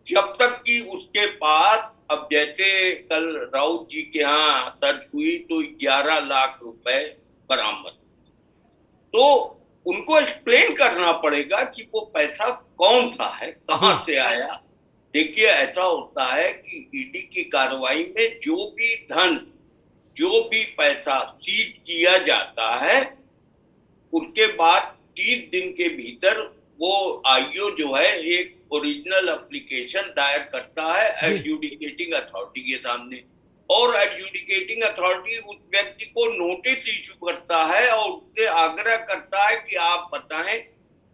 I: जब तक कि उसके पास, अब जैसे कल राउत जी के यहाँ सर्च हुई तो 11 लाख रुपए बरामद, तो उनको एक्सप्लेन करना पड़ेगा कि वो पैसा कौन सा है, कहां से आया। देखिए ऐसा होता है कि ED की कार्रवाई में जो भी धन, जो भी पैसा सीज किया जाता है, उसके बाद 30 दिन के भीतर वो IO जो है एक ओरिजिनल एप्लीकेशन दायर करता है एडजुडिकेटिंग अथॉरिटी के सामने, और एडजुडिकेटिंग अथॉरिटी उस व्यक्ति को नोटिस इशू करता है और उससे आग्रह करता है कि आप बताएं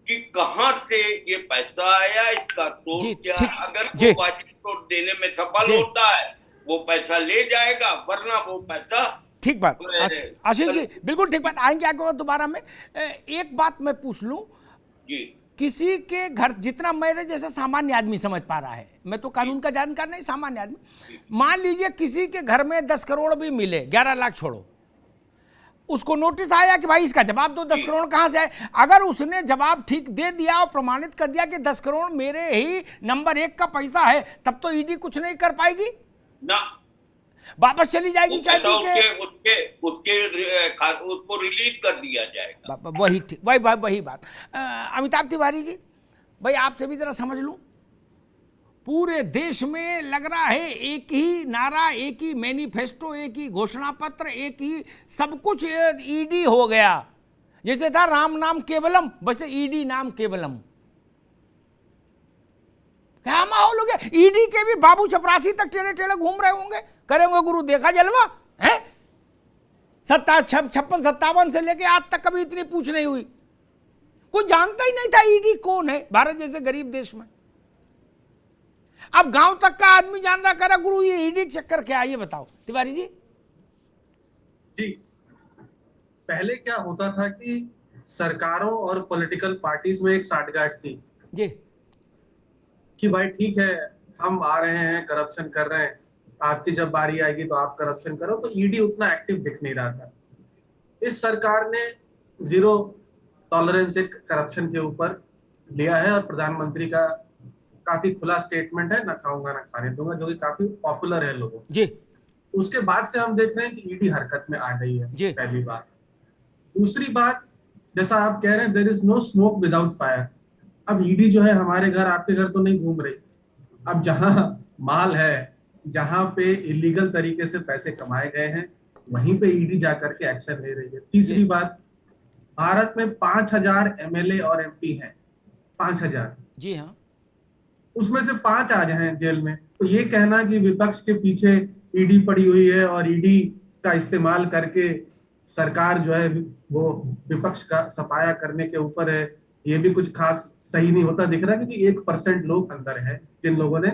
I: कि कहां से ये पैसा आया, इसका सोर्स क्या है। अगर वो वाजिब तौर देने में सफल होता है वो पैसा ले जाएगा, वरना वो पैसा।
A: ठीक बात आशीष जी, बिल्कुल ठीक बात, आएंगे आगे दोबारा में। एक बात मैं पूछ लूं
I: जी,
A: किसी के घर, जितना मेरे जैसा सामान्य आदमी समझ पा रहा है, मैं तो कानून का जानकार नहीं, सामान्य आदमी, मान लीजिए किसी के घर में 10 करोड़ भी मिले, 11 लाख छोड़ो, उसको नोटिस आया कि भाई इसका जवाब दो, 10 करोड़ कहां से आए। अगर उसने जवाब ठीक दे दिया और प्रमाणित कर दिया कि 10 करोड़ मेरे ही नंबर 1 का पैसा है, तब तो ED कुछ नहीं कर पाएगी
I: ना,
A: वापस चली जाएगी, चाहे
I: उसको रिलीज कर दिया जाएगा।
A: वही ठीक, वही बात। अमिताभ तिवारी जी, भाई आपसे भी जरा समझ लूं, पूरे देश में लग रहा है एक ही नारा, एक ही मैनिफेस्टो, एक ही घोषणा पत्र, एक ही सब कुछ ED हो गया। जैसे था राम नाम केवलम, वैसे ED नाम केवलम। क्या माहौल हो गया, ED के भी बाबू चपरासी तक टेढ़े टेढ़े घूम रहे होंगे, करेंगे गुरु देखा जलवा है। 56-57 से लेके आज तक कभी इतनी पूछ नहीं हुई, कोई जानता ही नहीं था ED कौन है भारत जैसे गरीब देश में। अब गांव तक का आदमी जान रहा, कह रहा गुरु ये ईडी चक्कर क्या है, ये बताओ तिवारी जी।
J: जी, पहले क्या होता था कि सरकारों और पॉलिटिकल पार्टीज में एक साठगांठ थी
A: जी
J: कि भाई ठीक है, हम आ रहे हैं, करप्शन कर रहे हैं, आपकी जब बारी आएगी तो आप करप्शन करो। तो ईडी उतना एक्टिव दिख नहीं रहा था। इस सरकार ने जीरो टॉलरेंस एक करप्शन के ऊपर लिया है और प्रधानमंत्री का काफी खुला स्टेटमेंट है, ना खाऊंगा ना खाने दूंगा, जो कि काफी पॉपुलर है लोगों
A: जी।
J: उसके बाद से हम देख रहे हैं कि ईडी हरकत में आ गई है, पहली बात। दूसरी बात, जैसा आप कह रहे हैं, there is no smoke without fire. अब ईडी जो है हमारे घर, आपके घर तो नहीं घूम रही। अब जहां माल है, जहां पे इलीगल तरीके से पैसे कमाए गए हैं, वहीं पे ईडी जाकर के एक्शन ले रही है। तीसरी बात, भारत में 5000 एमएलए और एमपी हैं, 5000।
A: जी हाँ,
J: उसमें से 5 आ जाए हैं जेल में। तो ये कहना कि विपक्ष के पीछे ईडी पड़ी हुई है और ईडी का इस्तेमाल करके सरकार जो है वो विपक्ष का सफाया करने के ऊपर है, ये भी कुछ खास सही नहीं होता दिख रहा, क्योंकि 1% लोग अंदर हैं जिन लोगों ने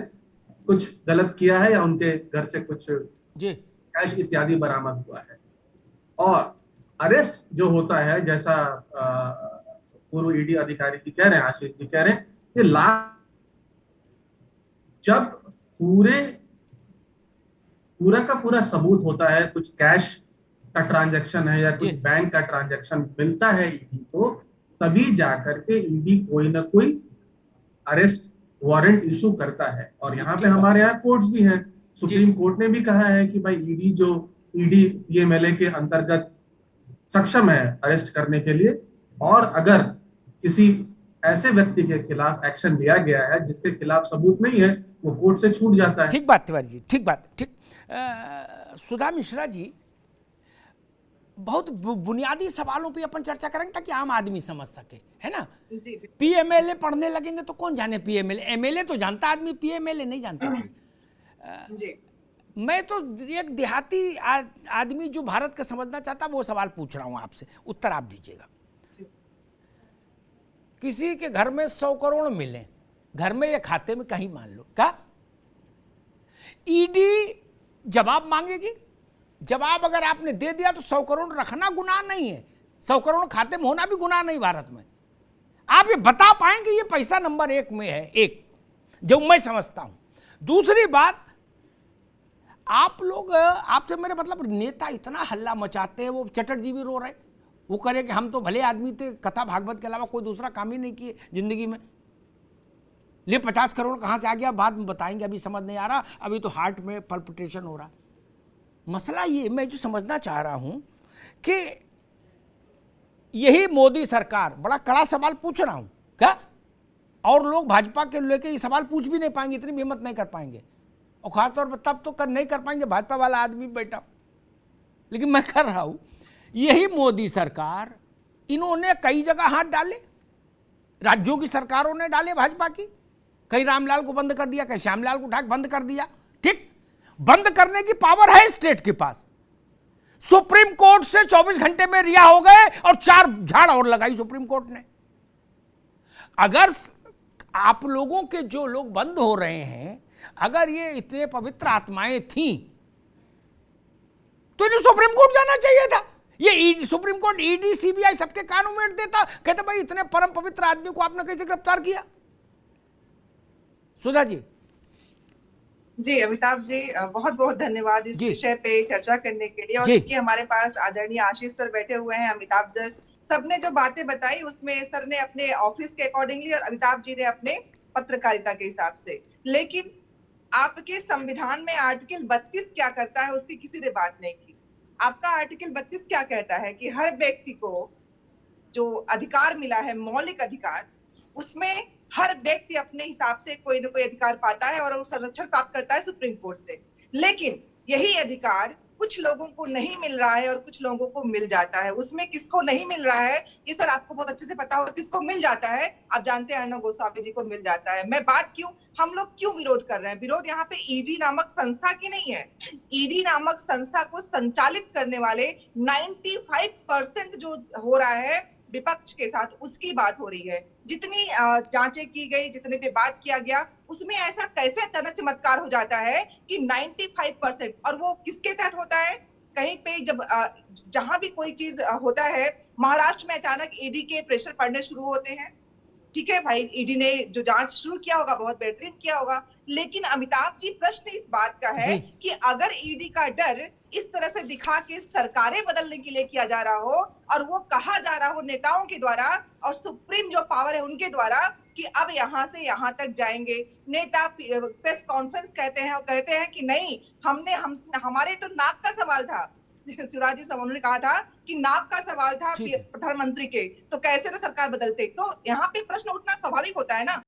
J: कुछ गलत किया है या उनके घर से कुछ कैश इत्यादि बरामद हुआ है। और अरेस्ट जो होता है, जैसा पूर्व ईडी अधिकारी जी कह रहे हैं, आशीष जी कह रहे हैं, ये जब पूरा का पूरा सबूत होता है, कुछ कैश का ट्रांजैक्शन है या कुछ बैंक का ट्रांजैक्शन मिलता है ईडी को, तभी जाकर के ईडी कोई ना कोई अरेस्ट वारंट इशू करता है। और यहाँ पे हमारे यहाँ कोर्ट्स भी हैं। सुप्रीम कोर्ट ने भी कहा है कि भाई ईडी पीएमएलए के अंतर्गत सक्षम है अरेस्ट करने के लिए, और अगर किसी ऐसे व्यक्ति के खिलाफ एक्शन लिया गया है जिसके खिलाफ सबूत नहीं है, वो कोर्ट से छूट जाता है।
A: ठीक बात तिवारी जी, ठीक बात, ठीक। सुधा मिश्रा जी, बहुत बुनियादी सवालों पे अपन चर्चा करेंगे ताकि आम आदमी समझ सके, है ना। पीएमएलए पढ़ने लगेंगे तो कौन जाने पीएमएलए, एमएलए तो जानता आदमी, पीएमएलए नहीं जानता कोई। मैं तो एक देहाती आदमी जो भारत का समझना चाहता, वो सवाल पूछ रहा हूं आपसे, उत्तर आप दीजिएगा। किसी के घर में 100 करोड़ मिले, घर में या खाते में कहीं, मान लो, क्या ईडी जवाब मांगेगी? जवाब अगर आपने दे दिया तो 100 करोड़ रखना गुनाह नहीं है, 100 करोड़ खाते में होना भी गुनाह नहीं भारत में। आप ये बता पाएंगे ये पैसा नंबर 1 में है, एक जो मैं समझता हूं। दूसरी बात, आप लोग, आपसे मेरे मतलब नेता इतना हल्ला मचाते हैं, वो चटर्जी भी रो रहे, वो करे कि हम तो भले आदमी थे, कथा भागवत के अलावा कोई दूसरा काम ही नहीं किए जिंदगी में। ले 50 करोड़ कहां से आ गया, बाद में बताएंगे, अभी समझ नहीं आ रहा, अभी तो हार्ट में पल्पिटेशन हो रहा। मसला ये मैं जो समझना चाह रहा हूं कि यही मोदी सरकार, बड़ा कड़ा सवाल पूछ रहा हूं क्या, और लोग भाजपा के लेके ये सवाल पूछ भी नहीं पाएंगे, इतनी भी हिम्मत नहीं कर पाएंगे, और खासतौर पर तब तो नहीं कर पाएंगे भाजपा वाला आदमी बैठा, लेकिन मैं कर रहा हूं। यही मोदी सरकार, इन्होंने कई जगह हाथ डाले, राज्यों की सरकारों ने डाले भाजपा की, कहीं रामलाल को बंद कर दिया, कहीं श्यामलाल को उठा के बंद कर दिया। ठीक, बंद करने की पावर है स्टेट के पास। सुप्रीम कोर्ट से 24 घंटे में रिहा हो गए और 4 झाड़ और लगाई सुप्रीम कोर्ट ने। अगर आप लोगों के जो लोग बंद हो रहे हैं, अगर ये इतने पवित्र आत्माएं थीं तो इन्हें सुप्रीम कोर्ट जाना चाहिए था। ये सुप्रीम कोर्ट ईडी सीबीआई सबके कानों में देता, कहते भाई इतने परम पवित्र आदमी को आपने कैसे गिरफ्तार किया। सुधा जी।
B: जी अमिताभ जी, बहुत बहुत धन्यवाद इस विषय पे चर्चा करने के लिए। और क्योंकि हमारे पास आदरणीय आशीष सर बैठे हुए हैं, अमिताभ जी सबने जो बातें बताई उसमें सर ने अपने ऑफिस के अकॉर्डिंगली और अमिताभ जी ने अपने पत्रकारिता के हिसाब से। लेकिन आपके संविधान में आर्टिकल 32 क्या करता है उसकी किसी ने बात नहीं की। आपका आर्टिकल 32 क्या कहता है कि हर व्यक्ति को जो अधिकार मिला है, मौलिक अधिकार, उसमें हर व्यक्ति अपने हिसाब से कोई ना कोई अधिकार पाता है और वो संरक्षण प्राप्त करता है सुप्रीम कोर्ट से। लेकिन यही अधिकार कुछ लोगों को नहीं मिल रहा है और कुछ लोगों को मिल जाता है। उसमें किसको नहीं मिल रहा है ये सर आपको बहुत अच्छे से पता होगा। किसको मिल जाता है आप जानते हैं, अर्णव गोस्वामी जी को मिल जाता है। मैं बात हम लोग क्यों विरोध कर रहे हैं? विरोध यहाँ पे ईडी नामक संस्था की नहीं है। ईडी नामक संस्था को संचालित करने वाले 95% जो हो रहा है विपक्ष के साथ उसकी बात हो रही है। जितनी जांचें की गई, जितने पे बात किया गया, उसमें ऐसा कैसे अचानक चमत्कार हो जाता है कि 95%, और वो किसके तहत होता है? कहीं पे जब जहां भी कोई चीज होता है, महाराष्ट्र में अचानक ईडी के प्रेशर पड़ने शुरू होते हैं। ठीक है भाई, ईडी ने जो जांच शुरू किया होगा बहुत बेहतरीन किया होगा, लेकिन अमिताभ जी प्रश्न इस बात का है कि अगर ईडी का डर इस तरह से दिखा के सरकारें बदलने के लिए किया जा रहा हो और वो कहा जा रहा हो नेताओं के द्वारा और सुप्रीम जो पावर है उनके द्वारा कि अब यहाँ से यहाँ तक जाएंगे, नेता प्रेस कॉन्फ्रेंस कहते हैं और कहते हैं कि नहीं, हमारे तो नाक का सवाल था, शिवराज जी उन्होंने कहा था कि नाक का सवाल था प्रधानमंत्री के, तो कैसे ना सरकार बदलते। तो यहाँ पे प्रश्न उठना स्वाभाविक होता है ना।